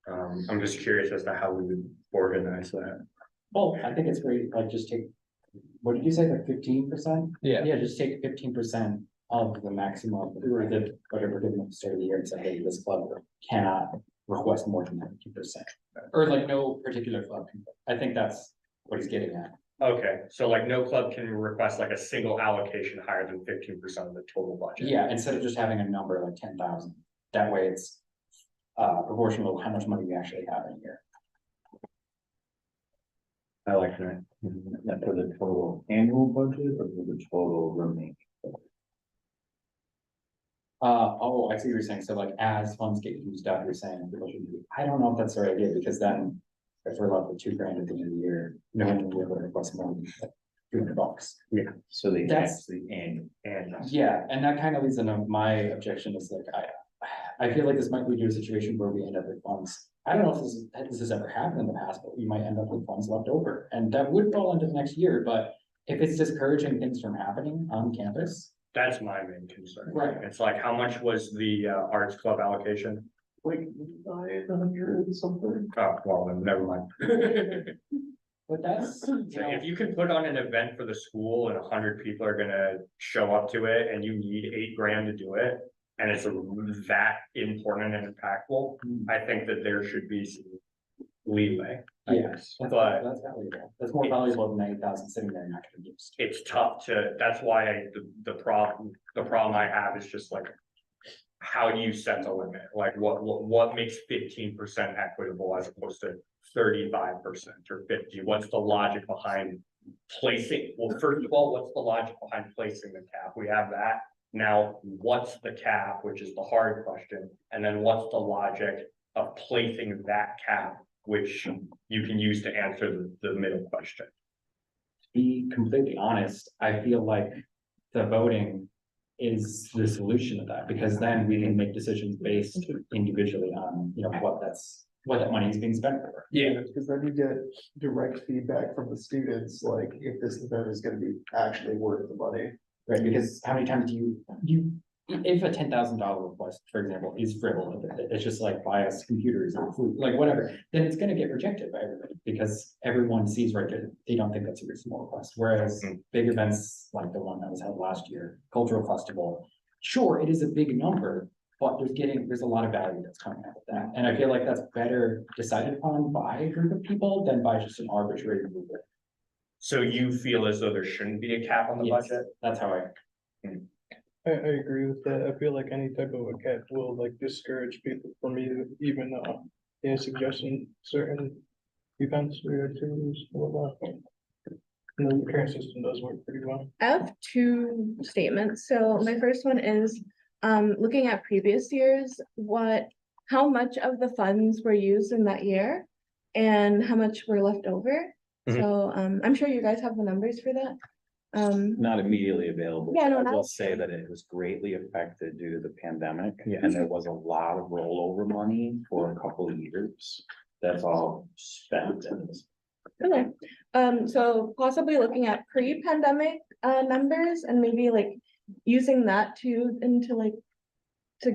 I'm just curious as to how we would organize that. Well, I think it's great, like just take, what did you say, like 15%? Yeah. Yeah, just take 15% of the maximum, or the, whatever, given at the start of the year, and say, hey, this club cannot request more than 15%. Or like no particular club, I think that's what he's getting at. Okay, so like no club can request like a single allocation higher than 15% of the total budget. Yeah, instead of just having a number like 10,000, that way it's proportional to how much money we actually have in here. I like that. That for the total annual budget or for the total remaining? Oh, I see what you're saying. So like as funds get used up, you're saying people should be, I don't know if that's the right idea, because then if we're left with $2,000 at the end of the year, no one will be able to request more than like $200. Yeah. So they That's the annual. Yeah, and that kind of leads into my objection is like, I feel like this might lead to a situation where we end up with funds. I don't know if this has ever happened in the past, but we might end up with funds left over, and that would fall into the next year, but if it's discouraging things from happening on campus. That's my main concern. Right. It's like, how much was the arts club allocation? Like 900 something. Oh, well, then never mind. But that's, you So know, if you can put on an event for the school and 100 people are gonna show up to it and you need $8,000 to do it, and it's that important and impactful, I think that there should be some leeway. I guess. that's But valuable. That's more valuable than 90,000 sitting there and not getting used. it's tough to, that's why the problem I have is just like, how do you set the limit? Like what makes 15% equitable as opposed to 35% or 50? What's the logic behind placing? Well, first of all, what's the logic behind placing the cap? We have that. Now, what's the cap, which is the hard question? And then what's the logic of placing that cap, which you can use to answer the middle question. To be completely honest, I feel like the voting is the solution to that, because then we can make decisions based individually on, you know, what that money is being spent for. Yeah. Because then you get direct feedback from the students, like if this event is gonna be actually worth the money. Right, because how many times do you, if a $10,000 request, for example, is frivolous, it's just like buy us computers or food, like whatever, then it's gonna get rejected by everybody, because everyone sees right there, they don't think that's a reasonable request, whereas big events like the one that was held last year, cultural festival, sure, it is a big number, but there's a lot of value that's coming out of that, and I feel like that's better decided upon by a group of people than by just an arbitrary group. So you feel as though there shouldn't be a cap on the Yes, budget? that's how I agree with that. I feel like any type of a cap will like discourage people from even, suggesting certain events or activities or whatnot. And the current system does work pretty well. I have two statements. So my first one is, looking at previous years, how much of the funds were used in that year and how much were left over. So, I'm sure you guys have the numbers for that. Not immediately available. Yeah, no, I will not- say that it was greatly affected due to the pandemic. Yeah. And there was a lot of rollover money for a couple of years. That's all spent and it's Okay, so possibly looking at pre-pandemic numbers and maybe like using that to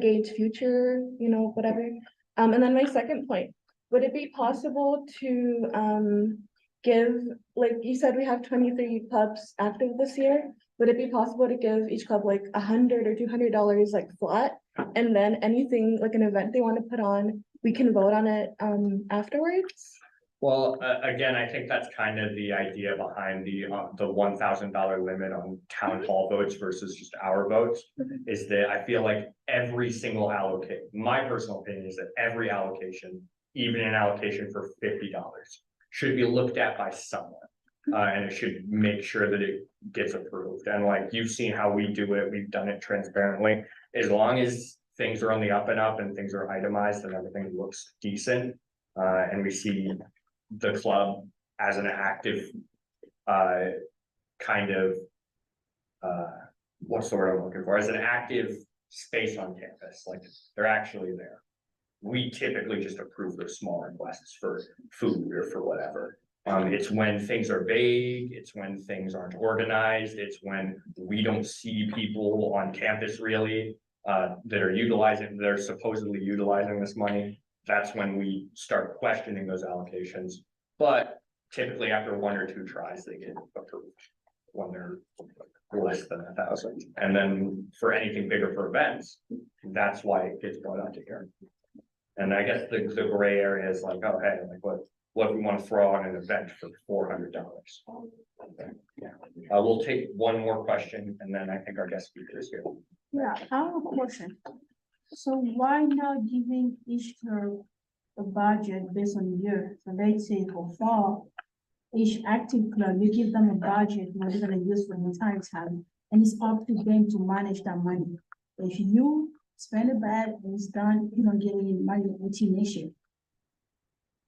gauge future, whatever. And then my second point, would it be possible to give, like you said, we have 23 clubs active this year. Would it be possible to give each club like $100 or $200 like flat? And then anything like an event they want to put on, we can vote on it afterwards? Well, again, I think that's kind of the idea behind the $1,000 limit on town hall votes versus just our votes. Is that I feel like every single my personal opinion is that every allocation, even an allocation for $50, should be looked at by someone. And it should make sure that it gets approved. And like, you've seen how we do it, we've done it transparently. As long as things are on the up and up and things are itemized and everything looks decent. And we see the club as an active, what's the word I'm looking for, as an active space on campus, like they're actually there. We typically just approve those small requests for food or for whatever. It's when things are vague, it's when things aren't organized, it's when we don't see people on campus really they're supposedly utilizing this money. That's when we start questioning those allocations. But typically after one or two tries, they get approved when they're less than 1,000. And then for anything bigger for events, that's why it gets brought out to here. And I guess the gray area is like, oh, hey, like what if we want to throw on an event for $400? Yeah. We'll take one more question and then I think our guest speaker is here. Yeah, I have a question. So why not giving each club a budget based on year? So let's say for fall, each active club, you give them a budget, what they're gonna use for the entire time, and it's up to them to manage that money. If you spend it bad and it's done, you don't get any money until next year.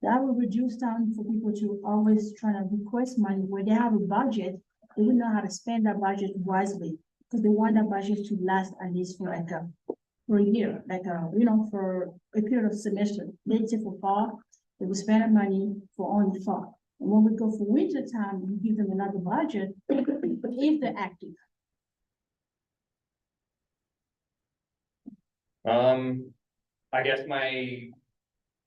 That will reduce down for people to always try to request money where they have a budget, they will know how to spend that budget wisely. Because they want that budget to last at least for for a year, for a period of semester. Let's say for fall, they will spend the money for only fall. And when we go for winter time, we give them another budget, if they're active. I guess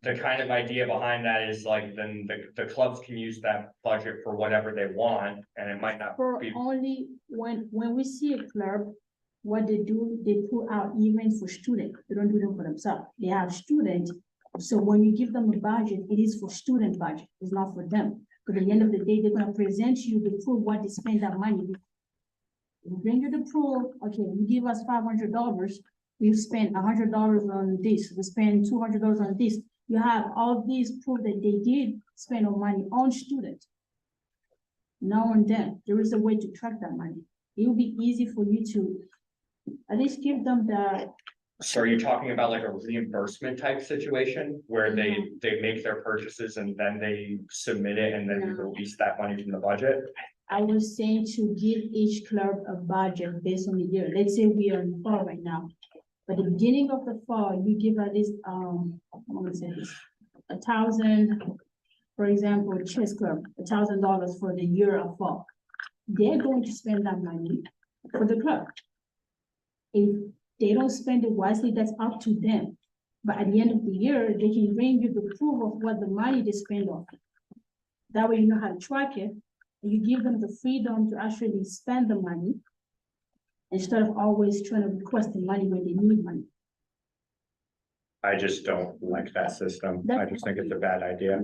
the kind of idea behind that is like, then the clubs can use that budget for whatever they want, and it might not For be. only when we see a club, what they do, they put out events for students. They don't do them for themselves. They have students. So when you give them a budget, it is for student budget. It's not for them. Because at the end of the day, they're gonna present you the proof what they spend that money. We bring you the proof. Okay, you give us $500. We've spent $100 on this. We spend $200 on this. You have all these proof that they did spend on money on students. Now on them, there is a way to track that money. It will be easy for you to at least give them So are you talking about like a reimbursement type situation where they make their purchases and then they submit it and then you release that money from the budget? I was saying to give each club a budget based on the year. Let's say we are in fall right now. At the beginning of the fall, you give at least, I'm gonna say this, 1,000, for example, chess club, $1,000 for the year of fall. They're going to spend that money for the club. If they don't spend it wisely, that's up to them. But at the end of the year, they can bring you the proof of what the money they spend on. That way you know how to track it. You give them the freedom to actually spend the money instead of always trying to request the money when they need money. I just don't like that system. I just think it's a bad idea.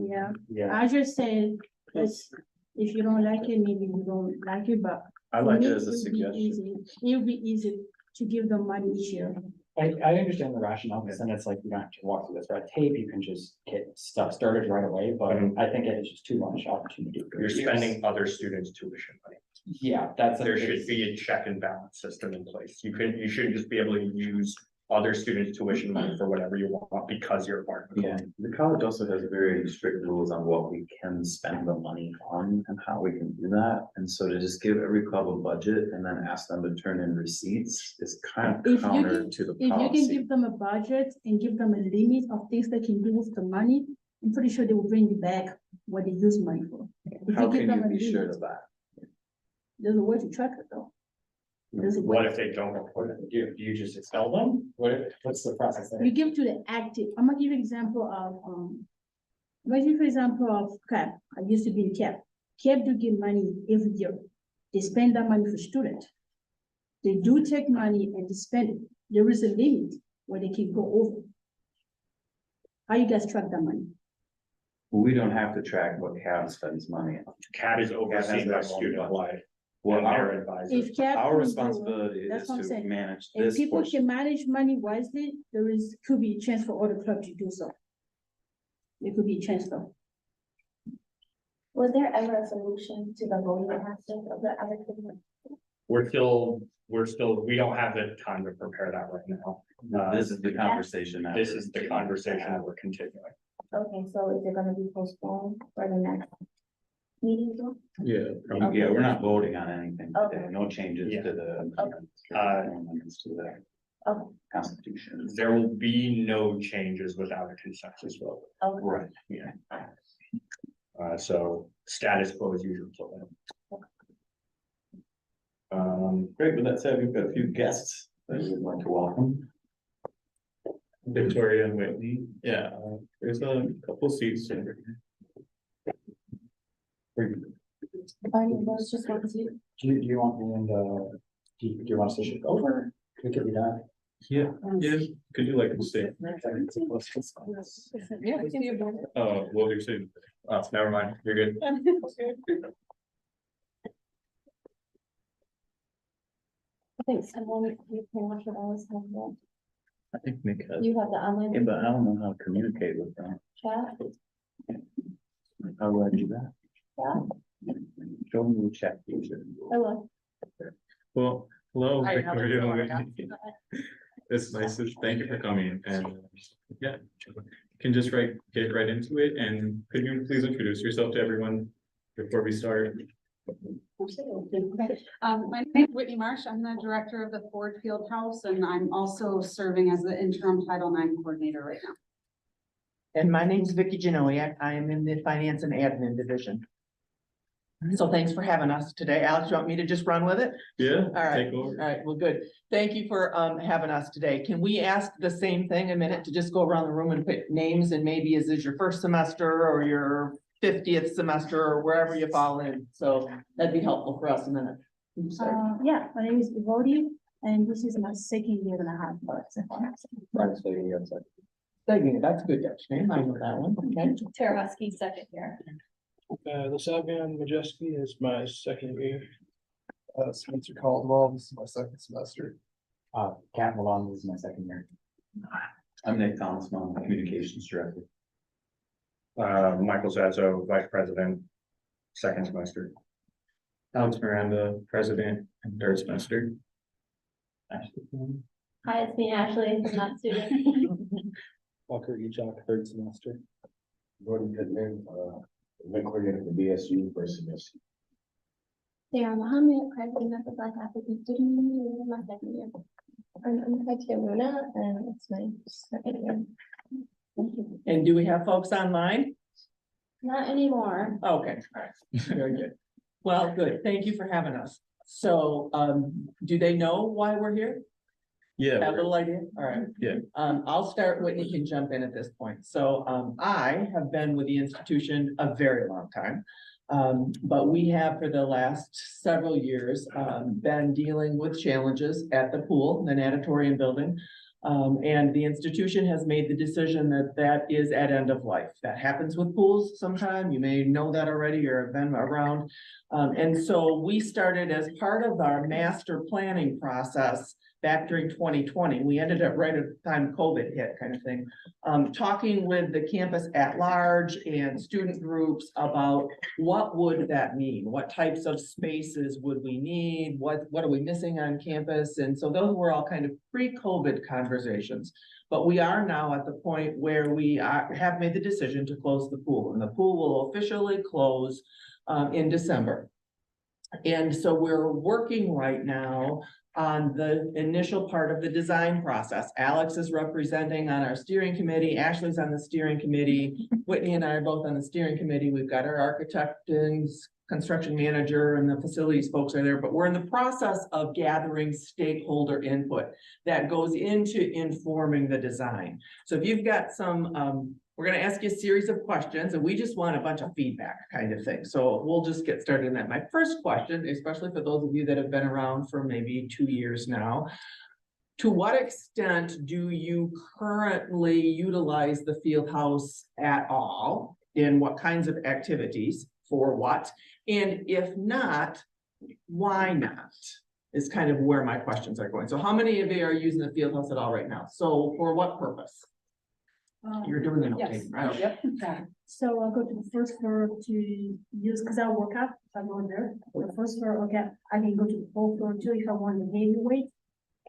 Yeah. I just said, if you don't like it, maybe you don't like it, but. I for like me, it as a it'll be suggestion. easy. It'll be easy to give them money each year. I understand the rationale, because then it's like, you don't have to walk through this red tape, you can just get stuff started right away, but I think it is just too much opportunity. for You're years. spending other students' tuition money. Yeah, that's. There should be a check and balance system in place. You shouldn't just be able to use other students' tuition money for whatever you want because you're a part of the Yeah, the college also has very strict rules on what we can spend the money on and how we can do that. And so to just give every club a budget and then ask them to turn in receipts is kind If of you counter can- to the If you can policy. give them a budget and give them a limit of things they can do with the money, I'm pretty sure they will bring you back what they use money for. If How give can them you a be sure limit, of that? there's a way to track it though. There's a What way. if they don't report it? Do you just expel them? What's the process there? You give to the active, I'm gonna give you an example of, I'm gonna give you an example of CAP. I used to be in CAP. CAP do give money every year. They spend that money for students. They do take money and they spend it. There is a limit where they can go over. How you guys track that money? We don't have to track what CAB spends money on. CAD is overseen by student life. Well, And their advisor. If CAP. our can do it, responsibility that's is what I'm to saying. manage If this people portion. can manage money wisely, could be a chance for other clubs to do so. There could be a chance though. Was there ever a solution to the voting aspect of the other? We don't have the time to prepare that right now. This is the conversation. This is the conversation that we're continuing. Okay, so is it gonna be postponed for the next meeting? Yeah. Yeah, we're not voting on anything today, Okay. no changes Yeah. to the. Amendments to the Okay. Constitution. There will be no changes without a consensus vote. Okay. Right. Yeah. So status quo is usual till then. Great, with that said, we've got a few guests that we'd like to welcome. Victoria and Whitney, yeah, there's a couple seats. in- There's just one seat. Do you want me and, do you want us to shift over? We could do that. Yeah, could you like to stay? What were you saying? Oh, never mind, you're good. I think someone, you can watch it always have that. I think Nick has. You have the online but I don't know how to communicate with them. chat. How do I do that? Yeah. Show me the chat feature. Hello. Well, hello, Hi, how's it Victoria and going? Whitney. It's nice to, thank you for coming and, yeah, can just get right into it, and could you please introduce yourself to everyone before we start? My name is Whitney Marsh. I'm the director of the Ford Field House, and I'm also serving as the interim Title IX coordinator right now. And my name's Vicky Genoviac. I am in the Finance and Admin Division. So thanks for having us today. Alex, you want me to just run with it? Yeah, All right. take over. All right, well, good. Thank you for having us today. Can we ask the same thing a minute to just go around the room and put names, and maybe is this your first semester or your 50th semester or wherever you fall in? So that'd be helpful for us a minute. Yeah, my name is Evody, and this is my second year and a half. That's a good Dutch name. I know that one. Okay. Tara Husky, second year. Lasavian Majeski is my second year. Spencer Caldwell, this is my second semester. Cat Malone was my second year. I'm Nick Thomas, I'm the Communications Director. Michael Zazzo, vice president, second semester. Alex Miranda, president and third semester. Ashley Coon, Hi, it's me, Ashley, I'm not student. Walker Ejock, third semester. Gordon Pittman, event coordinator for BSU first semester. Sarah Mohammed, president of the Black African Student Union, this is my second year. I'm Katia Muna, and it's my second year. Thank you. And do we have folks online? Not anymore. Okay, all right, very good. Well, good, thank you for having us. So, do they know why we're here? Yeah. Have a little idea? All right. Yeah. I'll start, Whitney can jump in at this point. So, I have been with the institution a very long time. But we have for the last several years, been dealing with challenges at the pool, the natatorium building. And the institution has made the decision that that is at end of life. That happens with pools sometime. You may know that already or have been around. And so we started as part of our master planning process back during 2020. We ended up right at the time COVID hit kind of thing. Talking with the campus at large and student groups about what would that mean? What types of spaces would we need? What are we missing on campus? And so those were all kind of pre-COVID conversations. But we are now at the point where we have made the decision to close the pool, and the pool will officially close in December. And so we're working right now on the initial part of the design process. Alex is representing on our steering committee. Ashley's on the steering committee. Whitney and I are both on the steering committee. We've got our architect and construction manager and the facilities folks are there, but we're in the process of gathering stakeholder input that goes into informing the design. So if you've got some, we're gonna ask you a series of questions and we just want a bunch of feedback kind of thing. So we'll just get started on that. My first question, especially for those of you that have been around for maybe 2 years now, to what extent do you currently utilize the field house at all? In what kinds of activities? For what? And if not, why not? Is kind of where my questions are going. So how many of you are using the field house at all right now? So for what purpose? You're doing the note yes. taking, right? Yep. So I'll go to the first floor to use, because I work out, so I go there. The first floor, okay, I can go to the fourth floor too if I want the heavy weight.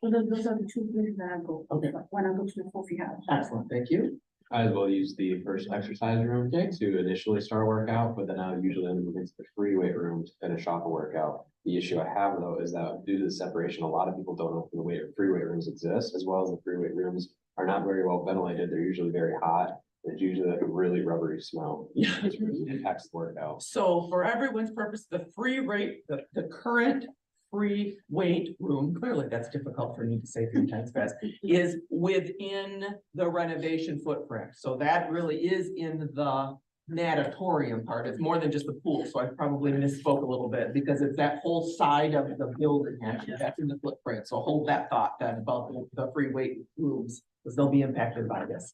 So those are the two places that I go. Okay. When I go to the fourth house. Excellent, thank you. I as well use the first exercise room to initially start a workout, but then I usually move into the free weight room to finish off a workout. The issue I have though is that due to the separation, a lot of people don't know if the free weight rooms exist, as well as the free weight rooms are not very well ventilated. They're usually very hot. It's usually like a really rubbery smell. Yeah. Which really impacts the workout. So for everyone's purpose, the free rate, the current free weight room, clearly that's difficult for me to say 3 times fast, is within the renovation footprint. So that really is in the natatorium part. It's more than just the pool. So I probably misspoke a little bit because it's that whole side of the building actually that's in the footprint. So hold that thought then about the free weight rooms, because they'll be impacted by this.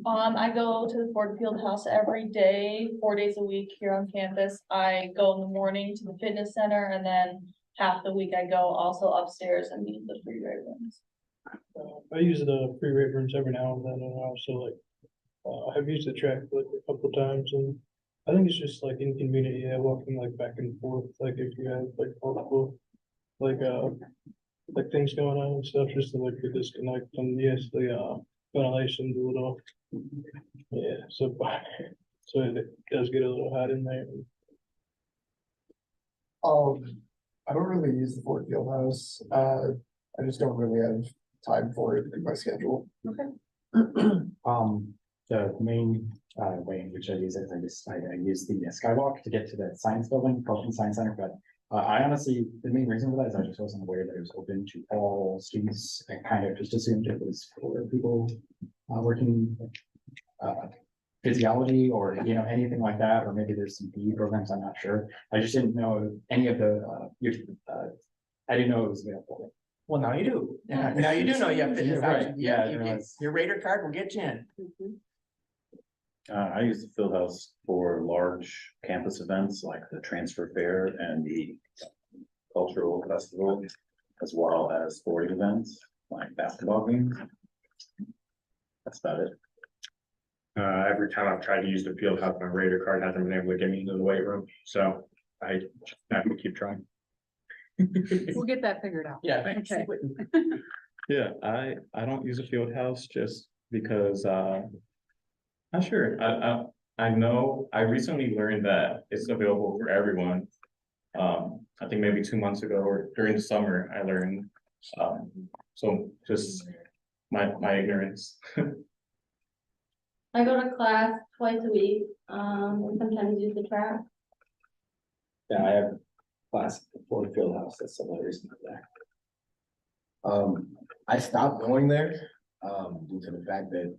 I go to the Ford Field House every day, 4 days a week here on campus. I go in the morning to the fitness center and then half the week I go also upstairs and use the free weight rooms. I use the free weight rooms every now and then, and also like, I've used the track like a couple times, and I think it's just like inconvenient, yeah, walking like back and forth, like if you have like multiple, like things going on and stuff, just to like the disconnect, and yes, the ventilation's a little, yeah, so it does get a little hot in there. I don't really use the Ford Field House. I just don't really have time for it in my schedule. The main way in which I use it is I use the skywalk to get to the science building, Fulton Science Center, but I honestly, the main reason for that is I just wasn't aware that it was open to all students. I kind of just assumed it was for people working physiology or, you know, anything like that, or maybe there's some PE programs, I'm not sure. I just didn't know any of the, I didn't know it was available. Well, now you do. Yeah, now you do know you have fitness Yeah, right. options. Yeah, You there get- was- Your Raider card will get you in. I use the field house for large campus events like the transfer fair and the cultural festival, as well as sporting events like basketball games. That's about it. Every time I've tried to use the field house, my Raider card hasn't been able to get me into the weight room, so I just have to keep trying. We'll get that figured out. Yeah. Okay. Yeah, I don't use a field house just because, not sure, I know, I recently learned that it's available for everyone. I think maybe 2 months ago or during the summer, I learned, so just my ignorance. I go to class twice a week, and sometimes use the track. Yeah, I have class at Ford Fieldhouse, that's some of the reason I'm there. I stopped going there, due to the fact that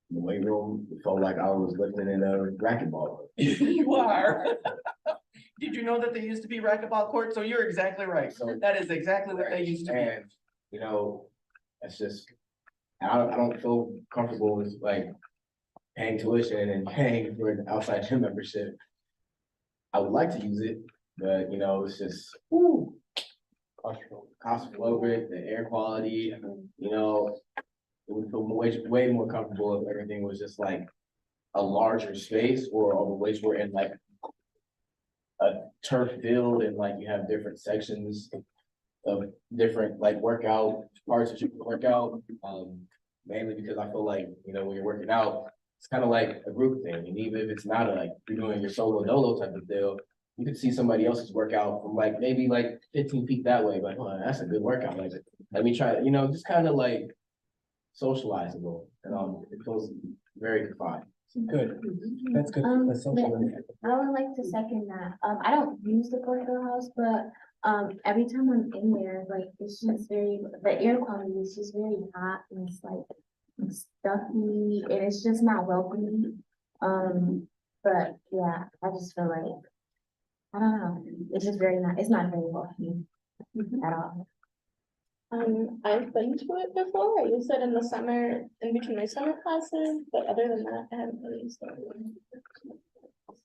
the weight room felt like I was lifting in a racquetball. You are. Did you know that they used to be racquetball courts? So you're exactly right. So- That is exactly what they used to be. And, you know, it's just, I don't feel comfortable with like paying tuition and paying for an outside gym membership. I would like to use it, but you know, it's just, whoo. Cost over it, the air quality, you know, it would feel way more comfortable if everything was just like a larger space, or all the weights were in like a turf field, and like you have different sections of different like workout parts that you can work out. Mainly because I feel like, you know, when you're working out, it's kind of like a group thing, and even if it's not like you're doing your solo dolo type of deal, you could see somebody else's workout from like maybe like 15 feet that way, like, oh, that's a good workout. Like, let me try, you know, just kind of like socialize a little. And it feels very confined. Good. That's good. That's social. I would like to second that. I don't use the Porter House, but every time I'm in there, like it's just the air quality is just very hot, and it's like it's stuffy, and it's just not welcoming. But yeah, I just feel like I don't know. It's just it's not very welcoming at all. I've been to it before. I used it in the summer, in between my summer classes, but other than that, I haven't really used it.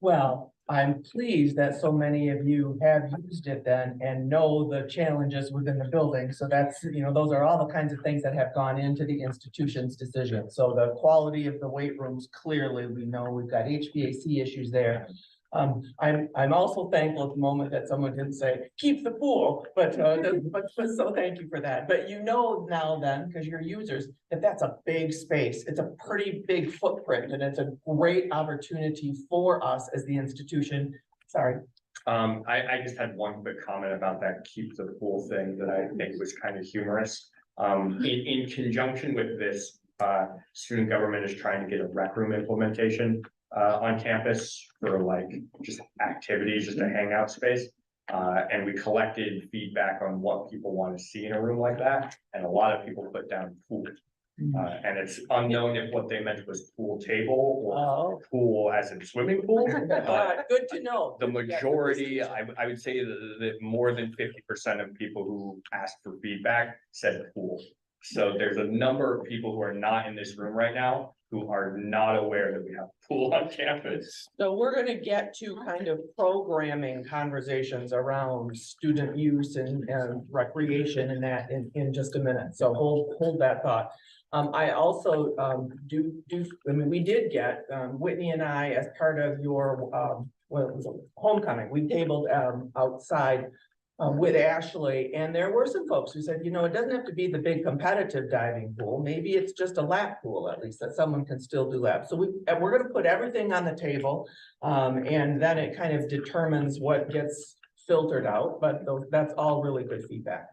Well, I'm pleased that so many of you have used it then and know the challenges within the building. So that's, you know, those are all the kinds of things that have gone into the institution's decision. So the quality of the weight rooms, clearly, we know we've got HVAC issues there. I'm also thankful at the moment that someone didn't say, keep the pool, but so thank you for that. But you know now then, because you're users, that that's a big space. It's a pretty big footprint, and it's a great opportunity for us as the institution. Sorry. I just had one quick comment about that keep the pool thing that I think was kind of humorous. In conjunction with this, student government is trying to get a rec room implementation on campus for like just activities, just a hangout space. And we collected feedback on what people want to see in a room like that. And a lot of people put down pool. And it's unknown if what they meant was pool table or pool as in swimming pool. Good to know. The majority, I would say that more than 50% of people who asked for feedback said pool. So there's a number of people who are not in this room right now who are not aware that we have a pool on campus. So we're gonna get to kind of programming conversations around student use and recreation and that in just a minute. So hold that thought. I also I mean, we did get Whitney and I, as part of your what was it, homecoming, we tabled outside with Ashley, and there were some folks who said, you know, it doesn't have to be the big competitive diving pool. Maybe it's just a lap pool, at least, that someone can still do laps. So we're gonna put everything on the table, and then it kind of determines what gets filtered out, but that's all really good feedback.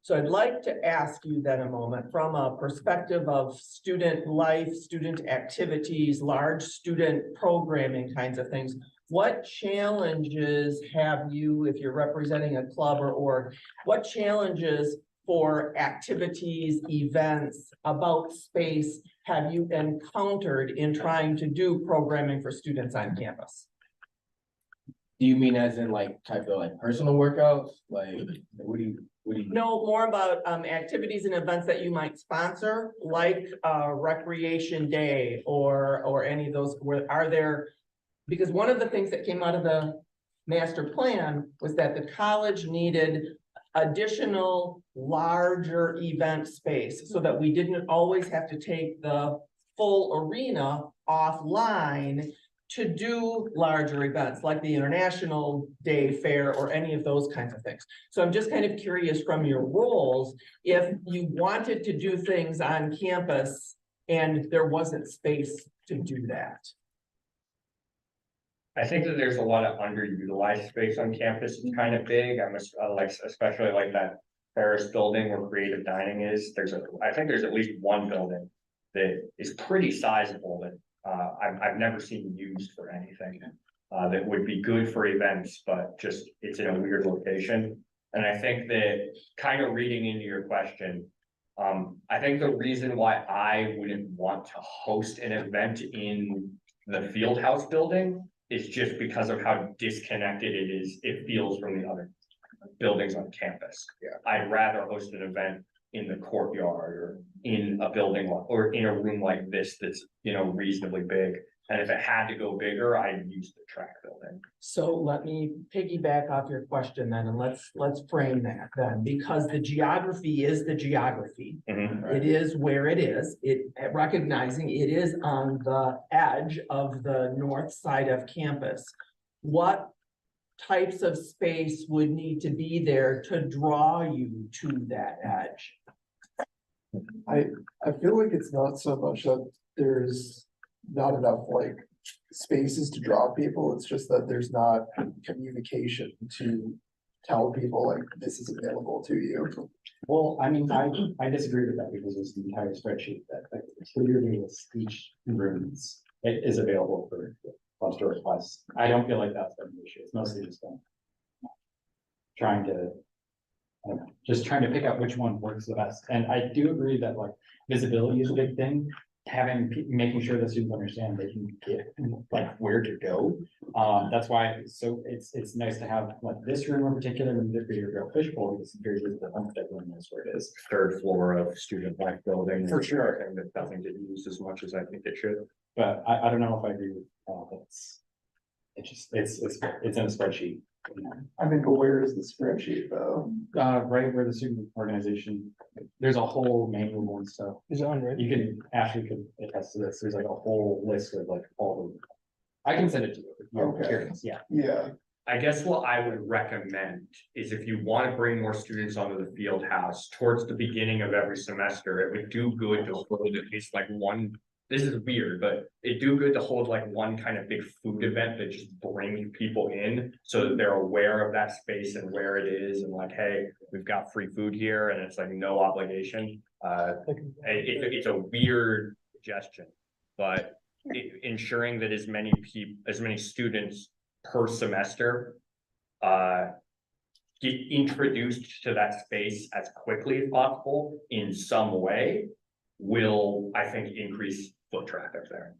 So I'd like to ask you then a moment, from a perspective of student life, student activities, large student programming kinds of things, what challenges have you, if you're representing a club or org, what challenges for activities, events, about space have you encountered in trying to do programming for students on campus? Do you mean as in like type of like personal workouts? Like, what do you? No, more about activities and events that you might sponsor, like recreation day or any of those. Where are there? Because one of the things that came out of the master plan was that the college needed additional larger event space so that we didn't always have to take the full arena offline to do larger events like the International Day Fair or any of those kinds of things. So I'm just kind of curious from your roles, if you wanted to do things on campus and there wasn't space to do that. I think that there's a lot of underutilized space on campus. It's kind of big. Like, especially like that Ferris building where creative dining is. I think there's at least one building that is pretty sizable that I've never seen used for anything. That would be good for events, but just it's in a weird location. And I think that kind of reading into your question, I think the reason why I wouldn't want to host an event in the Fieldhouse building is just because of how disconnected it feels from the other buildings on campus. Yeah. I'd rather host an event in the courtyard or in a building or in a room like this that's, reasonably big. And if it had to go bigger, I'd use the track building. So let me piggyback off your question then, and let's frame that then, because the geography is the geography. It is where it is, recognizing it is on the edge of the north side of campus. What types of space would need to be there to draw you to that edge? I feel like it's not so much that there's not enough like spaces to draw people, it's just that there's not communication to tell people like this is available to you. Well, I mean, I disagree with that because there's an entire spreadsheet that clearly lists each rooms. It is available for cluster requests. I don't feel like that's been an issue. It's mostly just trying to, I don't know, just trying to pick out which one works the best. And I do agree that like visibility is a big thing. Making sure that students understand they can get like where to go. That's why it's nice to have like this room in particular and the Creator Grill Fishbowl, because very visible, everyone knows where it is. Third floor of student life building. For sure. And that doesn't get used as much as I think it should. But I don't know if I agree with it's in a spreadsheet. I mean, but where is the spreadsheet though? Right where the student organization, there's a whole manual and stuff. Is it on Reddit? You can, Ashley could attest to this, there's like a whole list of like all the, I can send it to you if you're Okay. curious, yeah. Yeah, I guess what I would recommend is if you want to bring more students onto the field house towards the beginning of every semester, it would do good to hold at least like one. This is weird, but it do good to hold like one kind of big food event that just brings people in so that they're aware of that space and where it is and like, hey, we've got free food here and it's like no obligation. It's a weird suggestion, but ensuring that as many students per semester get introduced to that space as quickly as possible in some way will, I think, increase foot traffic there.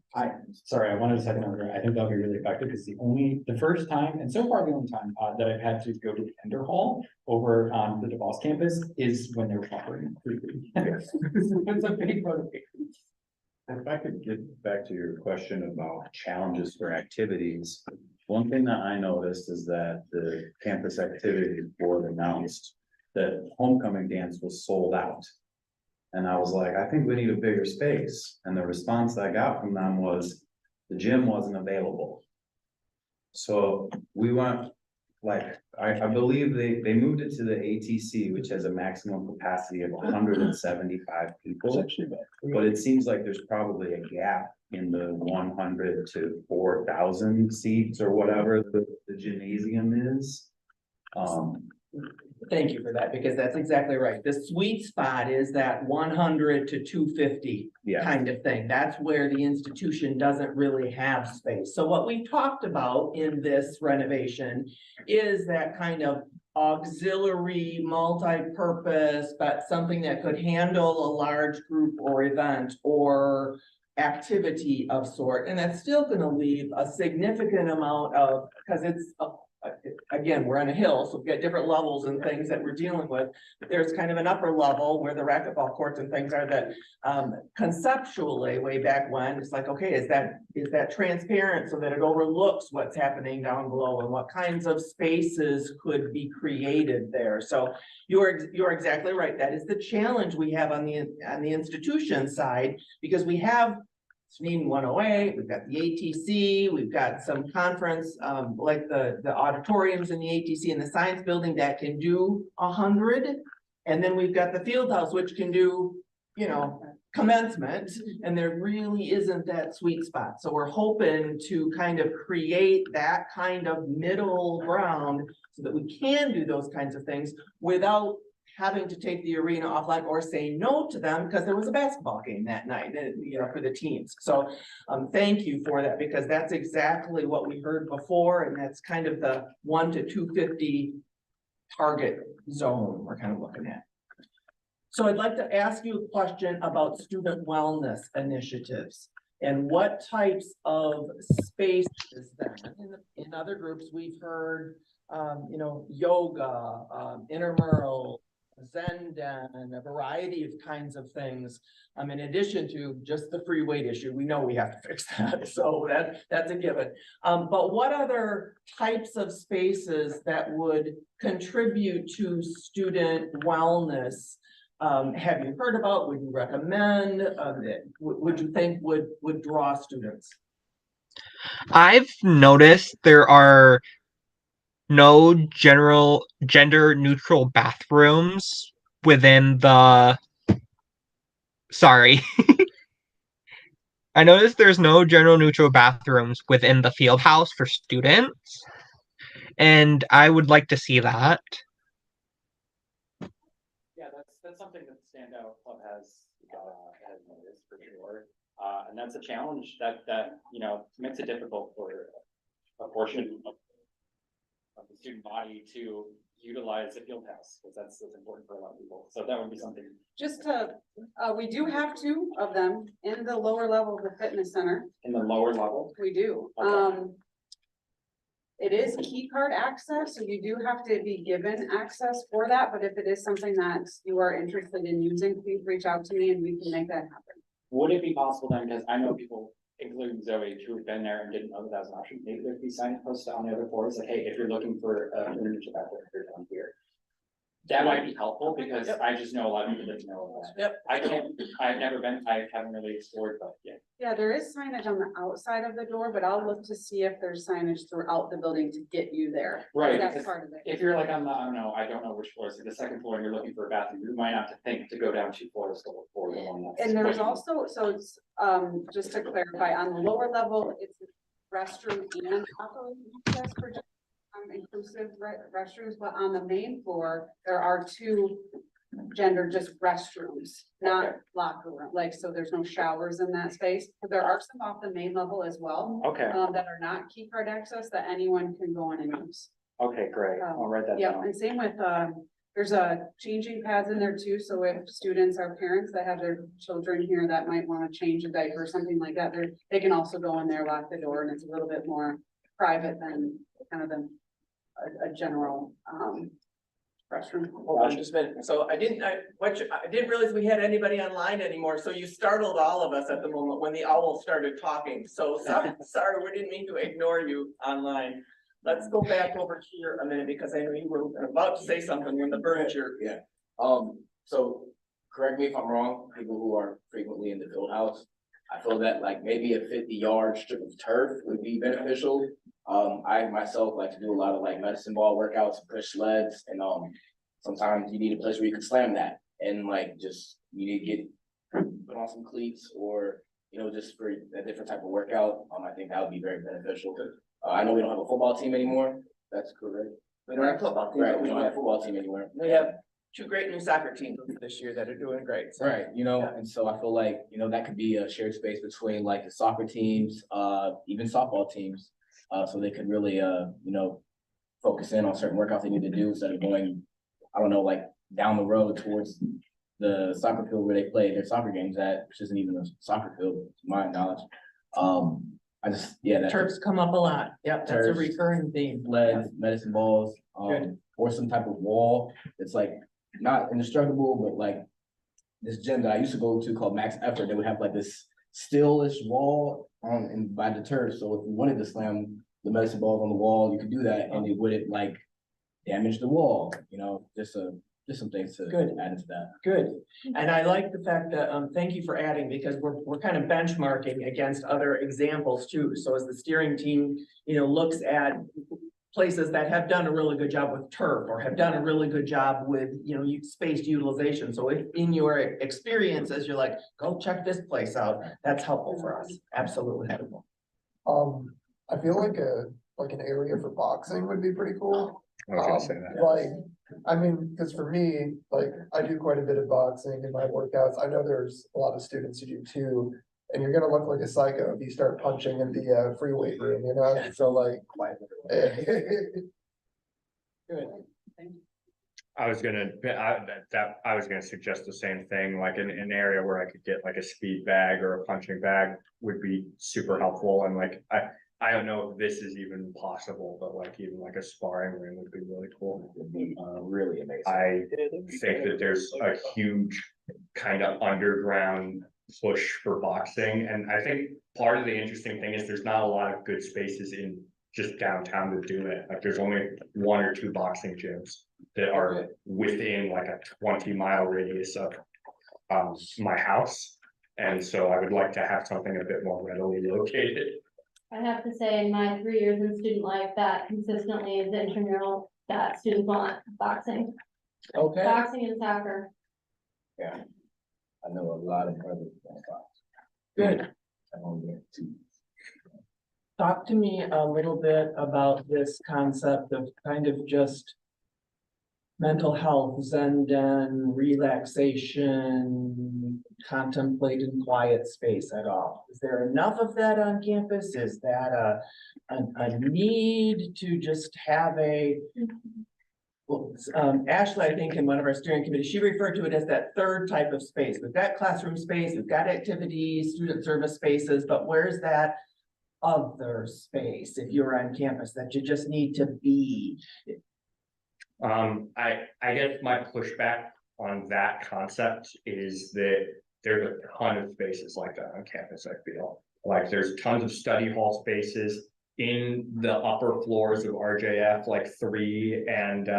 Sorry, I wanted a second over. I think that'll be really effective because the first time, and so far the only time that I've had to go to the Ender Hall over on the DeVos campus is when they're offering free food. It's a big motivation. If I could get back to your question about challenges for activities, one thing that I noticed is that the campus activity board announced that homecoming dance was sold out. And I was like, I think we need a bigger space. And the response I got from them was the gym wasn't available. So we went, like, I believe they moved it to the ATC, which has a maximum capacity of 175 people. But it seems like there's probably a gap in the 100 to 4,000 seats or whatever the gymnasium is. Thank you for that, because that's exactly right. The sweet spot is that 100 to 250 kind of thing. That's where the institution doesn't really have space. So what we've talked about in this renovation is that kind of auxiliary, multi-purpose, but something that could handle a large group or event or activity of sort. And that's still going to leave a significant amount of, because it's again, we're on a hill, so we've got different levels and things that we're dealing with. There's kind of an upper level where the racquetball courts and things are that conceptually way back when, it's like, okay, is that transparent so that it overlooks what's happening down below and what kinds of spaces could be created there. So you're exactly right. That is the challenge we have on the institution side, because we have SNEAM 108, we've got the ATC, we've got some conference, like the auditoriums in the ATC and the science building that can do 100. And then we've got the field house, which can do, you know, commencement, and there really isn't that sweet spot. So we're hoping to kind of create that kind of middle ground so that we can do those kinds of things without having to take the arena offline or say no to them because there was a basketball game that night, you know, for the teams. So thank you for that, because that's exactly what we heard before, and that's kind of the 1 to 250 target zone we're kind of looking at. So I'd like to ask you a question about student wellness initiatives and what types of spaces then. In other groups, we've heard, you know, yoga, intramural, Zen den, a variety of kinds of things. In addition to just the free weight issue, we know we have to fix that, so that's a given. But what other types of spaces that would contribute to student wellness have you heard about? Would you recommend? Would you think would draw students? I've noticed there are no general gender neutral bathrooms within the I noticed there's no gender neutral bathrooms within the field house for students, and I would like to see that. Yeah, that's something that the Standout Club has noticed for sure. And that's a challenge that you know makes it difficult for a portion of the student body to utilize the field house, because that's important for a lot of people. So that would be something. Just to, we do have 2 of them in the lower level of the fitness center. In the lower level? We do. Okay. It is key card access, so you do have to be given access for that, but if it is something that you are interested in using, please reach out to me and we can make that happen. Would it be possible then, because I know people, including Zoe, who have been there and didn't know that was an option, maybe there'd be signage posted on the other floors, like, hey, if you're looking for an image about what you're down here. That might be helpful, because I just know a lot of people didn't know of that. I've never been, I haven't really explored, but yeah. Yeah, there is signage on the outside of the door, but I'll look to see if there's signage throughout the building to get you there. Right, That's because part of it. if you're like on the, I don't know which floor, so the second floor, and you're looking for a bathroom, you might have to think to go down 2 floors to look for the one that's. And there's also, so it's, just to clarify, on the lower level, it's restroom and operating access for inclusive restrooms, but on the main floor, there are 2 gender just restrooms, not locker room, like, so there's no showers in that space. But there are some off the main level as well. Okay. That are not key card access that anyone can go in and use. Okay, great, I'll write that Yeah, down. and same with, there's changing pads in there too, so if students or parents that have their children here that might want to change a diaper or something like that, they can also go in there, lock the door, and it's a little bit more private than kind of a general, restroom. Hold on just a minute. So I didn't realize we had anybody online anymore, so you startled all of us at the moment when the owl started talking. So sorry, we didn't mean to ignore you online. Let's go back over here a minute, because I know you were about to say something when the furniture. Yeah, so correct me if I'm wrong, people who are frequently in the field house, I feel that like maybe a 50-yard strip of turf would be beneficial. I myself like to do a lot of like medicine ball workouts, push sleds, and sometimes you need a place where you can slam that, and like just you need to get put on some cleats, or you know, just for a different type of workout. I think that would be very beneficial. I know we don't have a football team anymore. That's correct. We don't have a football team. Right, we don't have a football team anymore. We have 2 great new soccer teams this year that are doing great. So. Right, you know, and so I feel like, you know, that could be a shared space between like the soccer teams, even softball teams. So they could really, you know, focus in on certain workouts they need to do instead of going, I don't know, like down the road towards the soccer field where they play their soccer games at, which isn't even a soccer field, to my knowledge. That Turfs come up a lot. Yep, that's a Turfs, recurring theme. Sleds, medicine balls, or some type of wall that's like not indestructible, but like this gym that I used to go to called Max Effort, they would have like this still-ish wall by the turf. So if you wanted to slam the medicine balls on the wall, you could do that, and it wouldn't like damage the wall. You know, just a just some things to Good. add to that. Good. And I like the fact that, thank you for adding, because we're kind of benchmarking against other examples too. So as the steering team, looks at places that have done a really good job with turf or have done a really good job with, spaced utilization. So if in your experiences, you're like, go check this place out, that's helpful for us. Absolutely helpful. I feel like an area for boxing would be pretty cool. I was gonna say that. Like, I mean, cause for me, like, I do quite a bit of boxing in my workouts. I know there's a lot of students who do too. And you're gonna look like a psycho if you start punching in the free weight room, so like. Good. I was gonna, I was gonna suggest the same thing, like in an area where I could get like a speed bag or a punching bag would be super helpful, and like, I don't know if this is even possible, but like even like a sparring ring would be really cool. Really amazing. I think that there's a huge kind of underground push for boxing, and I think part of the interesting thing is there's not a lot of good spaces in just downtown to do it. Like there's only 1 or 2 boxing gyms that are within like a 20-mile radius of my house, and so I would like to have something a bit more readily located. I have to say, in my 3 years in student life, that consistently is the intramural that students want, boxing. Okay. Boxing and soccer. Yeah. I know a lot of brothers. Good. Talk to me a little bit about this concept of kind of just mental health, Zen den, relaxation, contemplating quiet space at all. Is there enough of that on campus? Is that a need to just have a, well, Ashley, I think in one of our steering committees, she referred to it as that third type of space. We've got classroom space, we've got activities, student service spaces, but where's that other space if you're on campus that you just need to be? I guess my pushback on that concept is that there's a ton of spaces like that on campus. I feel like there's tons of study hall spaces in the upper floors of RJF, like 3 and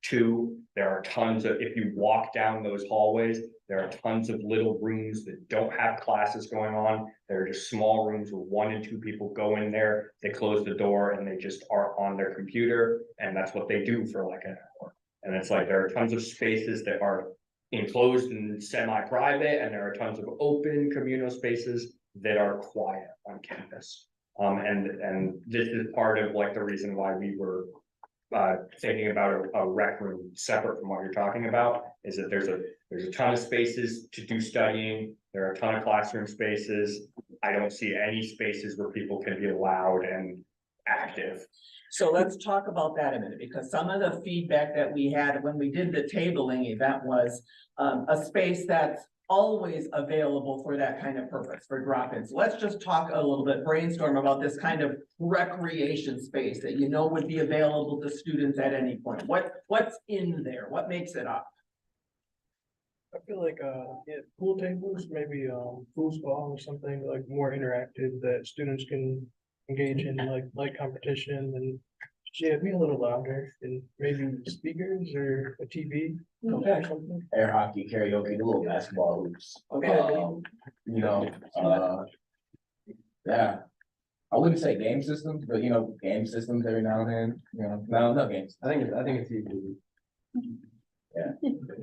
2. There are tons of, if you walk down those hallways, there are tons of little rooms that don't have classes going on. They're just small rooms where 1 and 2 people go in there, they close the door and they just are on their computer, and that's what they do for like an hour. And it's like there are tons of spaces that are enclosed and semi-private, and there are tons of open communal spaces that are quiet on campus. And this is part of like the reason why we were thinking about a rec room separate from what you're talking about, is that there's a ton of spaces to do studying. There are a ton of classroom spaces. I don't see any spaces where people can be loud and active. So let's talk about that a minute, because some of the feedback that we had when we did the tabling event was a space that's always available for that kind of purpose, for drop-ins. Let's just talk a little bit, brainstorm about this kind of recreation space that would be available to students at any point. What's in there? What makes it up? I feel like, pool tables, maybe, foosball or something like more interactive that students can engage in, like competition and, yeah, be a little louder, and maybe speakers or a TV. Okay. Air hockey, karaoke, a little basketball hoops. Okay. Yeah. I wouldn't say game systems, but game systems every now and then, no games. I think it's easy. Yeah.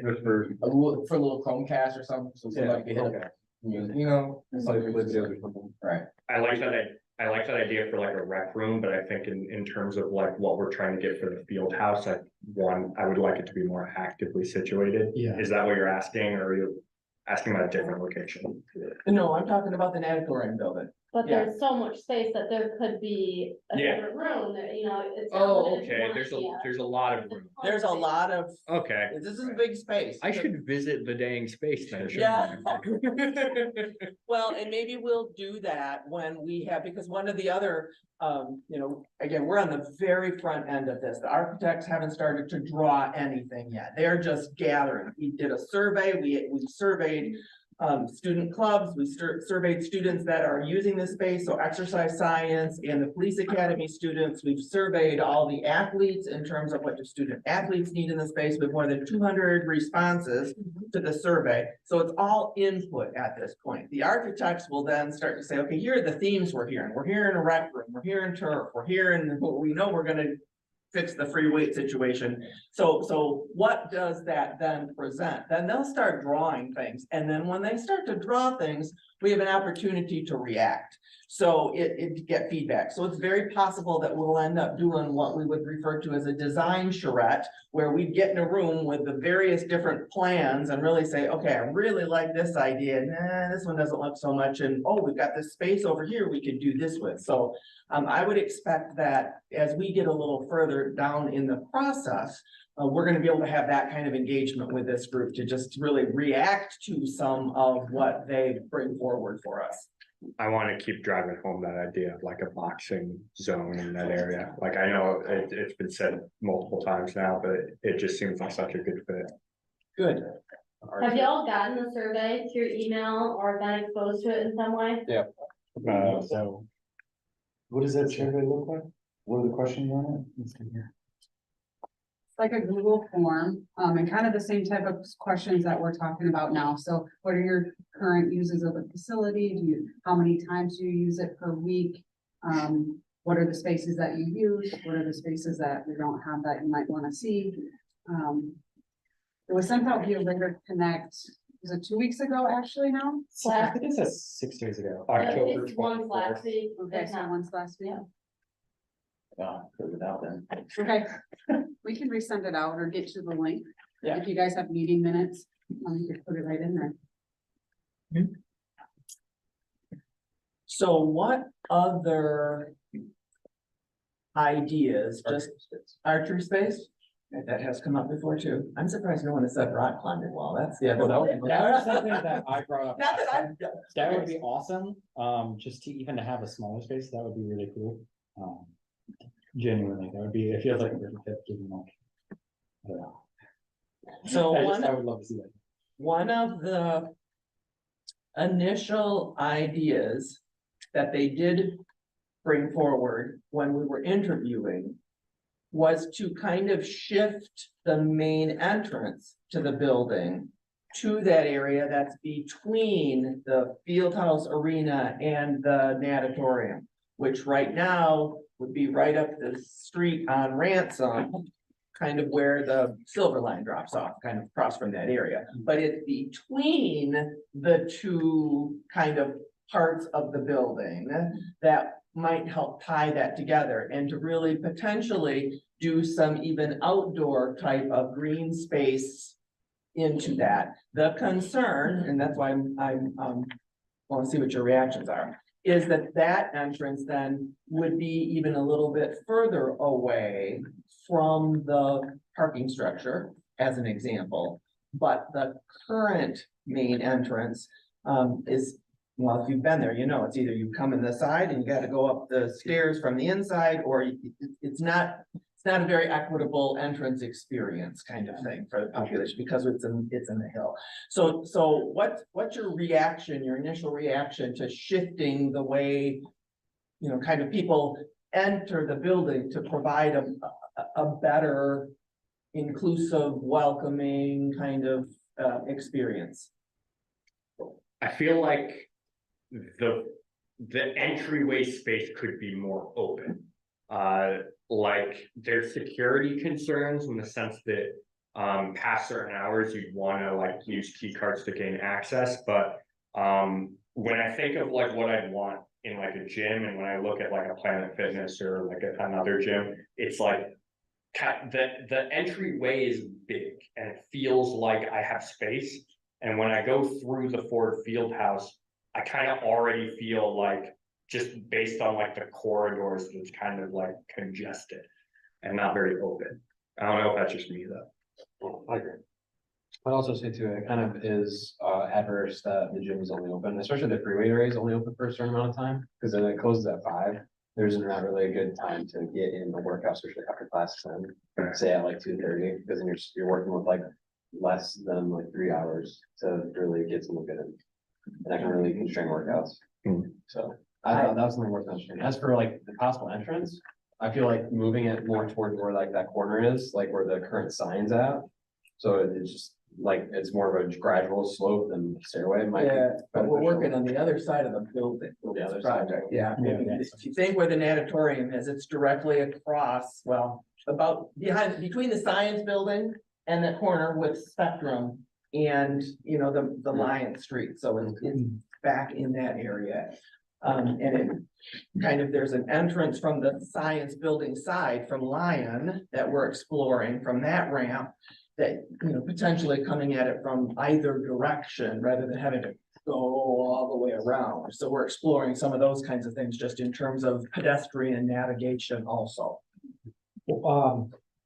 Just for a little Chromecast or something, so somebody can hit up music, Right. I like that idea for like a rec room, but I think in terms of like what we're trying to get for the field house, I would like it to be more actively situated. Yeah. Is that what you're asking, or are you asking about a different location? No, I'm talking about the natatorium building. But Yeah. there's so much space that there could be a Yeah. separate room that, it's. not Oh, limited to okay, one, there's yeah. a lot of room. There's a lot of, Okay, this is a big space. I should visit the dang space then. shouldn't Yeah. I? Well, and maybe we'll do that when we have, because one of the other, again, we're on the very front end of this. The architects haven't started to draw anything yet. They're just gathering. We did a survey, we surveyed student clubs, we surveyed students that are using this space, so exercise science and the police academy students. We've surveyed all the athletes in terms of what do student athletes need in the space with more than 200 responses to the survey. So it's all input at this point. The architects will then start to say, okay, here are the themes we're hearing. We're hearing a rec room, we're hearing turf, we're hearing what we know we're gonna fix the free weight situation. So what does that then present? Then they'll start drawing things. And then when they start to draw things, we have an opportunity to react. So it get feedback. So it's very possible that we'll end up doing what we would refer to as a design charrette, where we get in a room with the various different plans and really say, okay, I really like this idea. Nah, this one doesn't look so much. And oh, we've got this space over here we could do this with. So I would expect that as we get a little further down in the process, we're gonna be able to have that kind of engagement with this group to just really react to some of what they bring forward for us. I want to keep driving home that idea of like a boxing zone in that area. Like I know it's been said multiple times now, but it just seems like such a good fit. Good. Have y'all gotten the survey to your email or been exposed to it in some way? Yeah. So. What does that survey look like? What are the questions on it? It's like a Google form, and kind of the same type of questions that we're talking about now. So what are your current uses of the facility? How many times do you use it per week? What are the spaces that you use? What are the spaces that we don't have that you might want to see? It was sent out via Rigor Connect. Was it 2 weeks ago, actually now? I think it says 6 days ago. October It's one 24th. last week. Okay, so once last week. Yeah, put it out then. Okay, we can resend it out or get you the link. Yeah. If you guys have meeting minutes, you can put it right in there. So what other ideas, just archery space? That has come up before too. I'm surprised no one has said rock climbing wall. That's the other. That was something that I brought up. Not that I'm. That would be awesome, just to even to have a smaller space, that would be really cool. Genuinely, that would be, it feels like a good fit, given like. I don't know. So I would love to see that. one of the initial ideas that they did bring forward when we were interviewing was to kind of shift the main entrance to the building to that area that's between the Fieldhouse Arena and the natatorium, which right now would be right up the street on Ransom, kind of where the Silver Line drops off, kind of across from that area. But it's between the two kind of parts of the building that might help tie that together and to really potentially do some even outdoor type of green space into that. The concern, and that's why I'm want to see what your reactions are, is that that entrance then would be even a little bit further away from the parking structure, as an example. But the current main entrance is, well, if you've been there, you know, it's either you come in the side and you got to go up the stairs from the inside, or it's not a very equitable entrance experience kind of thing for the population because it's in the hill. So what's your reaction, your initial reaction to shifting the way, you know, kind of people enter the building to provide a better inclusive, welcoming kind of experience? I feel like the entryway space could be more open. Like there's security concerns in the sense that past certain hours you'd want to like use key cards to gain access. But when I think of like what I'd want in like a gym, and when I look at like a Planet Fitness or like another gym, it's like the entryway is big and it feels like I have space. And when I go through the Ford Fieldhouse, I kind of already feel like, just based on like the corridors, it's kind of like congested and not very open. I don't know if that's just me though. I agree. I'd also say too, it kind of is adverse that the gym is only open, especially the free weight area is only open for a certain amount of time, because then it closes at 5. There's not really a good time to get in the workout, especially after class 10, say at like 2:30, because then you're working with like less than like 3 hours to really get someone good in. And that can really constrain workouts. So I thought that was something worth mentioning. As for like the possible entrance, I feel like moving it more towards where like that corner is, like where the current sign's at. So it's just like, it's more of a gradual slope than stairway. Might be Yeah, but we're beneficial. working on the other side of the building. for The this other side. project. Yeah, Yeah, if you think where the natatorium is, it's directly across, well, about behind, between the science building and the corner with Spectrum and, you know, the Lion Street, so it's back in that area. And it kind of, there's an entrance from the science building side from Lion that we're exploring from that ramp. That, you know, potentially coming at it from either direction rather than having to go all the way around. So we're exploring some of those kinds of things just in terms of pedestrian navigation also.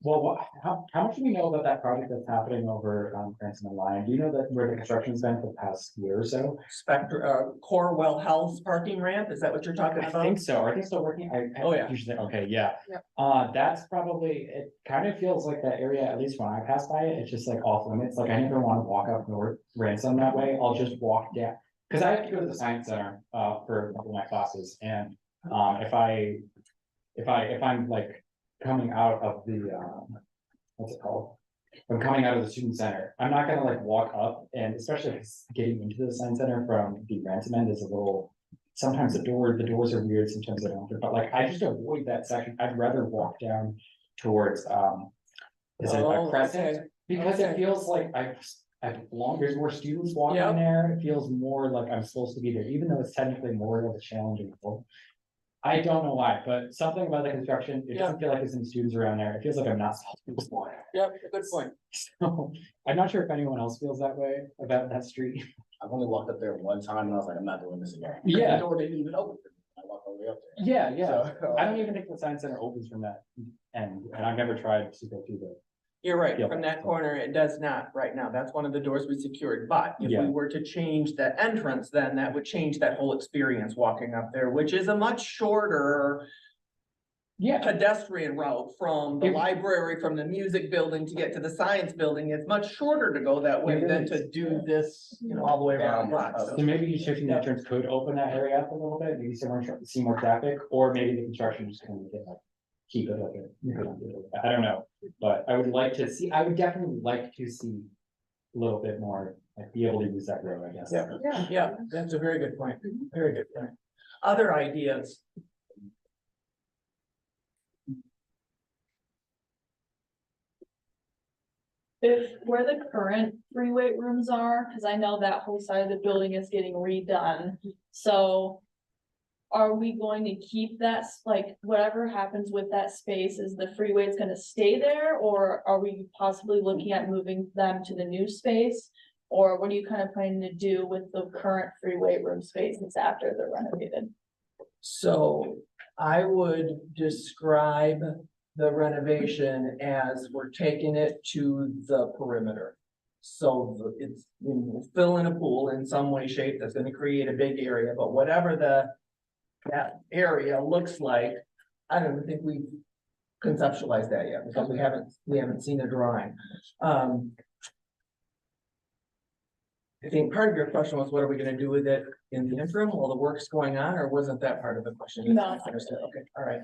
How much do we know about that project that's happening over, Cranston and Lyon? Do you know that where the construction's been for the past year or so? Corewell Health parking ramp, is that what you're talking I about? think so. Are they still working? Oh, yeah. Usually, okay, yeah. Yep. That's probably, it kind of feels like that area, at least when I pass by it, it's just like off limits. Like I never want to walk up North Ransom that way. I'll just walk down. Cause I have to go to the science center, for a couple of my classes and, if I'm like coming out of the, what's it called? If I'm coming out of the student center, I'm not gonna like walk up and especially if it's getting into the science center from the Ransom end is a little. Sometimes the doors are weird, sometimes they don't, but like I just avoid that section. I'd rather walk down towards, is it a Crescent? Okay. Because it feels like there's more students walking Yep. there. It feels more like I'm supposed to be there, even though it's technically more of a challenging role. I don't know why, but something about the construction, it doesn't feel like there's any students around there. It feels like I'm not supposed to be there. Yep, good point. So I'm not sure if anyone else feels that way about that street. I've only walked up there one time and I was like, I'm not doing this again. Yeah. The door didn't even open. I walked all the way up there. Yeah, yeah. So, I don't even think the science center opens from that end, and I've never tried to go through the. You're right, Yeah. from that corner, it does not right now. That's one of the doors we secured, but if Yeah. we were to change the entrance, then that would change that whole experience walking up there, which is a much shorter. Yeah. Pedestrian route from the library, from the music building to get to the science building. It's much shorter to go that way than to do this, you know, all the way around the block. So maybe shifting the entrance could open that area up a little bit, maybe someone see more traffic, or maybe the construction just kind of get like. Keep it like I don't know, but I would like to see, I would definitely like to see. A little bit more, like be able to use that road, I guess. Yeah, that's a very good point. Very good point. Other ideas? If where the current free weight rooms are, because I know that whole side of the building is getting redone, so. Are we going to keep that, like, whatever happens with that space, is the free weight's gonna stay there? Or are we possibly looking at moving them to the new space? Or what are you kind of planning to do with the current free weight room spaces after they're renovated? So I would describe the renovation as we're taking it to the perimeter. So it's, we'll fill in a pool in some way, shape, that's gonna create a big area, but whatever that area looks like, I don't think we've conceptualized that yet, because we haven't seen a drawing. I think part of your question was, what are we gonna do with it in the interim while the work's going on, or wasn't that part of the question? No. Okay, all right.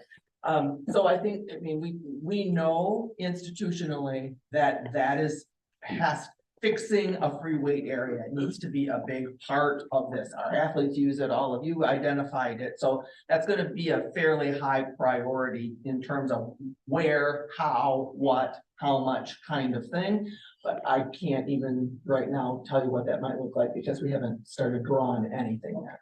So I think, I mean, we know institutionally that fixing a free weight area needs to be a big part of this. Our athletes use it, all of you identified it, so that's gonna be a fairly high priority in terms of where, how, what, how much kind of thing. But I can't even right now tell you what that might look like because we haven't started drawing anything yet.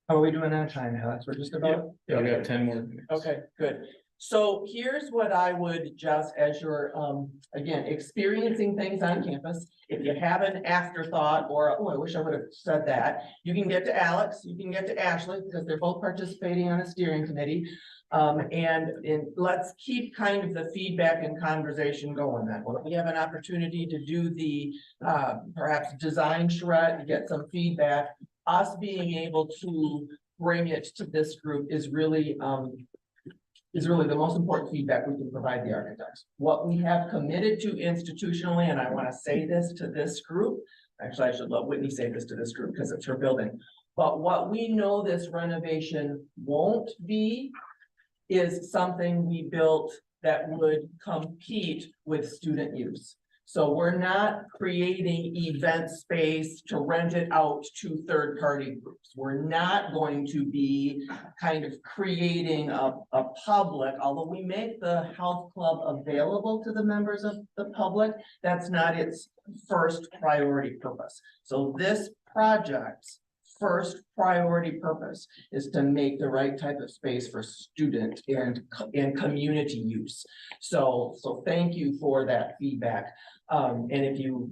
How are we doing on time, Alex? We're just about. Yeah, we have 10 more minutes. Okay, good. So here's what I would just, as you're, again, experiencing things on campus, if you have an afterthought or, oh, I wish I would have said that, you can get to Alex, you can get to Ashley, because they're both participating on a steering committee. And let's keep kind of the feedback and conversation going then. Well, if we have an opportunity to do the, perhaps design charrette, to get some feedback, us being able to bring it to this group is really, is really the most important feedback we can provide the architects. What we have committed to institutionally, and I want to say this to this group, actually, I should let Whitney say this to this group because it's her building. But what we know this renovation won't be is something we built that would compete with student use. So we're not creating event space to rent it out to third-party groups. We're not going to be kind of creating a public, although we make the health club available to the members of the public, that's not its first priority purpose. So this project's first priority purpose is to make the right type of space for student and community use. So thank you for that feedback. And if you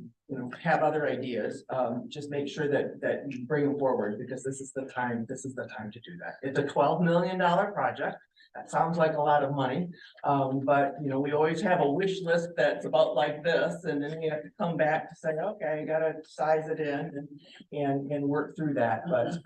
have other ideas, just make sure that you bring them forward because this is the time to do that. It's a $12 million project. That sounds like a lot of money. But we always have a wish list that's about like this, and then we have to come back to say, okay, you gotta size it in and work through that. But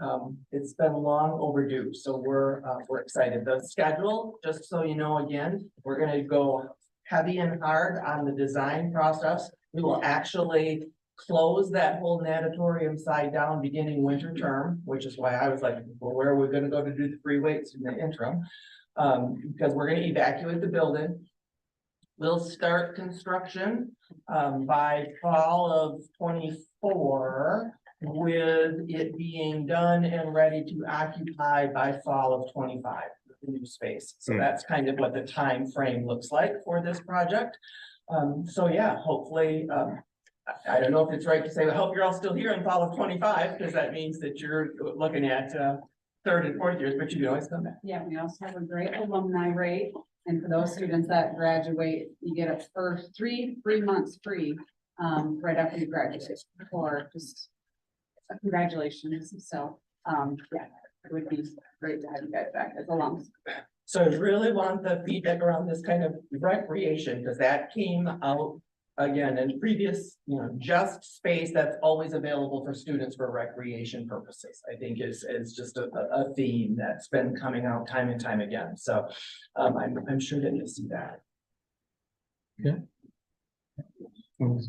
it's been long overdue, so we're excited. The schedule, just so you know, again, we're gonna go heavy and hard on the design process. We will actually close that whole natatorium side down beginning winter term, which is why I was like, well, where are we gonna go to do the free weights in the interim? Because we're gonna evacuate the building. We'll start construction by fall of 24, with it being done and ready to occupy by fall of 25, the new space. So that's kind of what the time frame looks like for this project. So yeah, hopefully, I don't know if it's right to say, I hope you're all still here in fall of 25, because that means that you're looking at third and fourth years, but you can always come back. Yeah, we also have a great alumni rate, and for those students that graduate, you get a first 3 months free, right after you graduate, or just congratulations. So, yeah, it would be great to have you guys back as alums. So I really want the feedback around this kind of recreation, because that came out again in previous, just space that's always available for students for recreation purposes. I think is just a theme that's been coming out time and time again. So I'm sure that you'll see that. Yeah.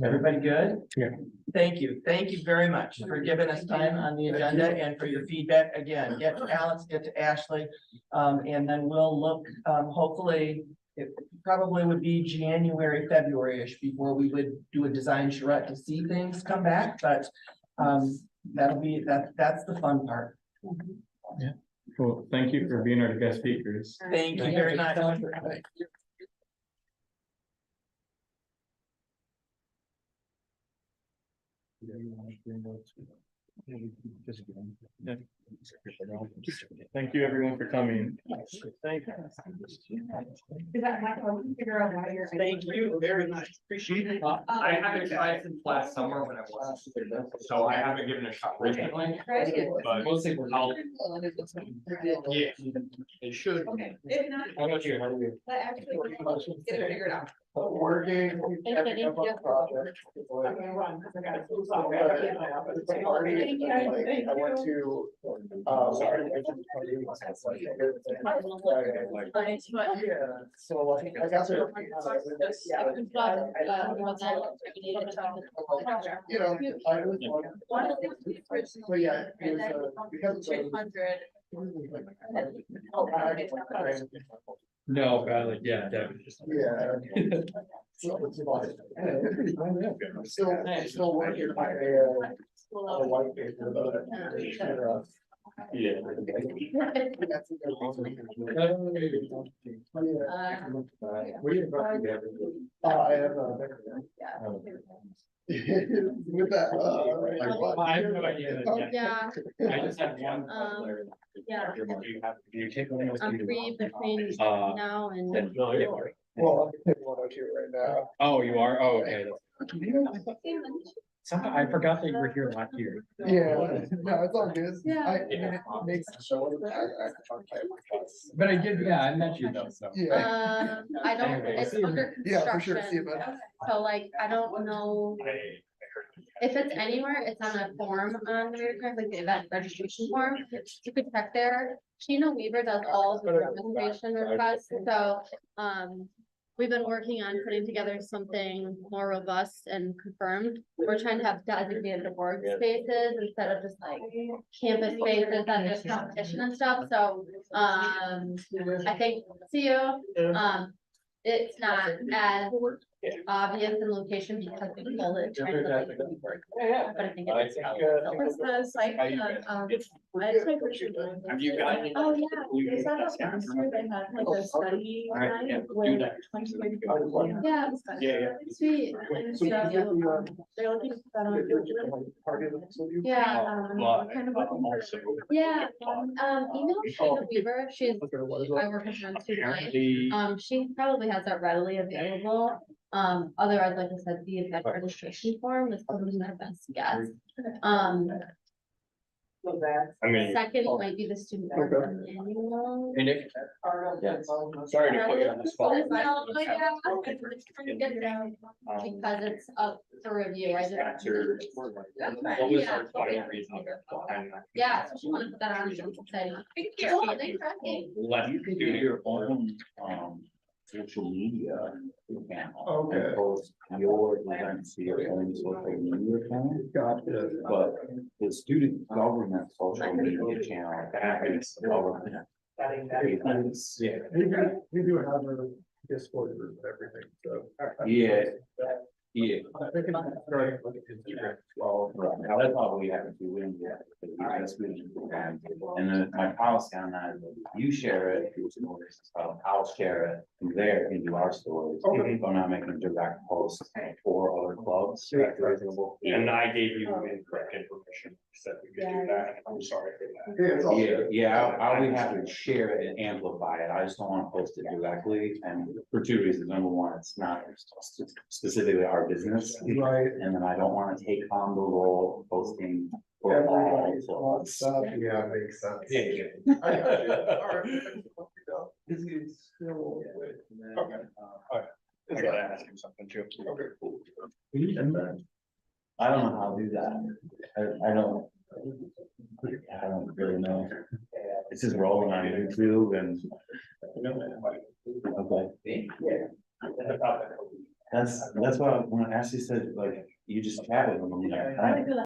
Everybody good? Yeah. Thank you. Thank you very much for giving us time on the agenda and for your feedback. Again, get to Alex, get to Ashley, and then we'll look, hopefully, it probably would be January, February-ish before we would do a design charrette to see things come back, but that's the fun part. Yeah. Cool. Thank you for being our guest speakers. Thank you very much. Thank you everyone for coming. Thank you. Is that my phone? Figure out why you're. Thank you very much. Appreciate it. I haven't tried since last summer when I was, so I haven't given it a shot recently. But Mostly we're I'll, yeah, It should. Okay, if not, How about you? How do you? but actually, get it figured out. Working. Having a bunch of projects. I'm gonna run, 'cause I gotta. It's a party, Thank you. like, Thank I went you. to, yeah, so like, I got to. You know, I was. So yeah, it was, because of No, like, yeah, definitely. yeah. So it's like, still working my, on a white paper, but. Yeah. I have with that, I have no idea. Yeah. I just have one. Yeah. You take one of those. I'm free between now and. well, I'm taking 102 right now. Oh, you are? Oh, okay. Somehow I forgot that you were here last year. Yeah, no, it's all good. Yeah. I mean, it makes. But I did, yeah, I met you though, so. Yeah. I don't, it's under Yeah, for sure. See construction, you, bud. so like, I don't know if it's anywhere, it's on a form on Reader, like the event registration form, you could check there. Sheena Weaver does all the registration requests, so, we've been working on putting together something more robust and confirmed. We're trying to have designated workspaces instead of just like campus spaces that there's competition and stuff, so, I think, see you, it's not as obvious in location because we pulled it. But I think it's. What's the site, that's my question. Have you gotten? Oh, yeah, is that last year they had like a study Alright, yeah, night do where that. 20 people- Yeah. Yeah, Sweet. And so, they're looking at that on. Yeah. Well, Kind of looking for. also. Yeah, email Sheena Weaver, she's, I work with her too, Apparently. she probably has that readily available. Otherwise, like I said, the event registration form is probably my best guess. I mean. Second might be the student. Annual. And if. Sorry to put you on the spot. No, but yeah, because it's up for review, I just. What was our final reason behind that? Yeah, so she wanted to put that on, exciting. Oh, thanks for asking. Let you do your own, social media account. Okay. And post your events to your own social media account. Gotcha. But the student government social media channel, that is government. events. Yeah. We do have a Discord group and everything, so. Yeah. Yeah. I think it's starting with Instagram. Well, now that's probably happened to win yet. And then my policy on that is you share it, I'll share it from there into our stories. Okay. I'm not making direct posts for other clubs. And I gave you incorrect information, said we could do that, I'm sorry for that. Yeah, I'll be happy to share it and amplify it. I just don't want to post it directly, and for two reasons. Number one, it's not specifically our business. Right. And then I don't want to take on the role of posting. for all clubs. Yeah, makes sense. Yeah. This is still. Okay. I gotta ask him something too. Okay, cool. I don't know how to do that. I don't really know. It's just rolling on YouTube and. Okay. That's what, when Ashley said, like, you just chatted with them, I'm like,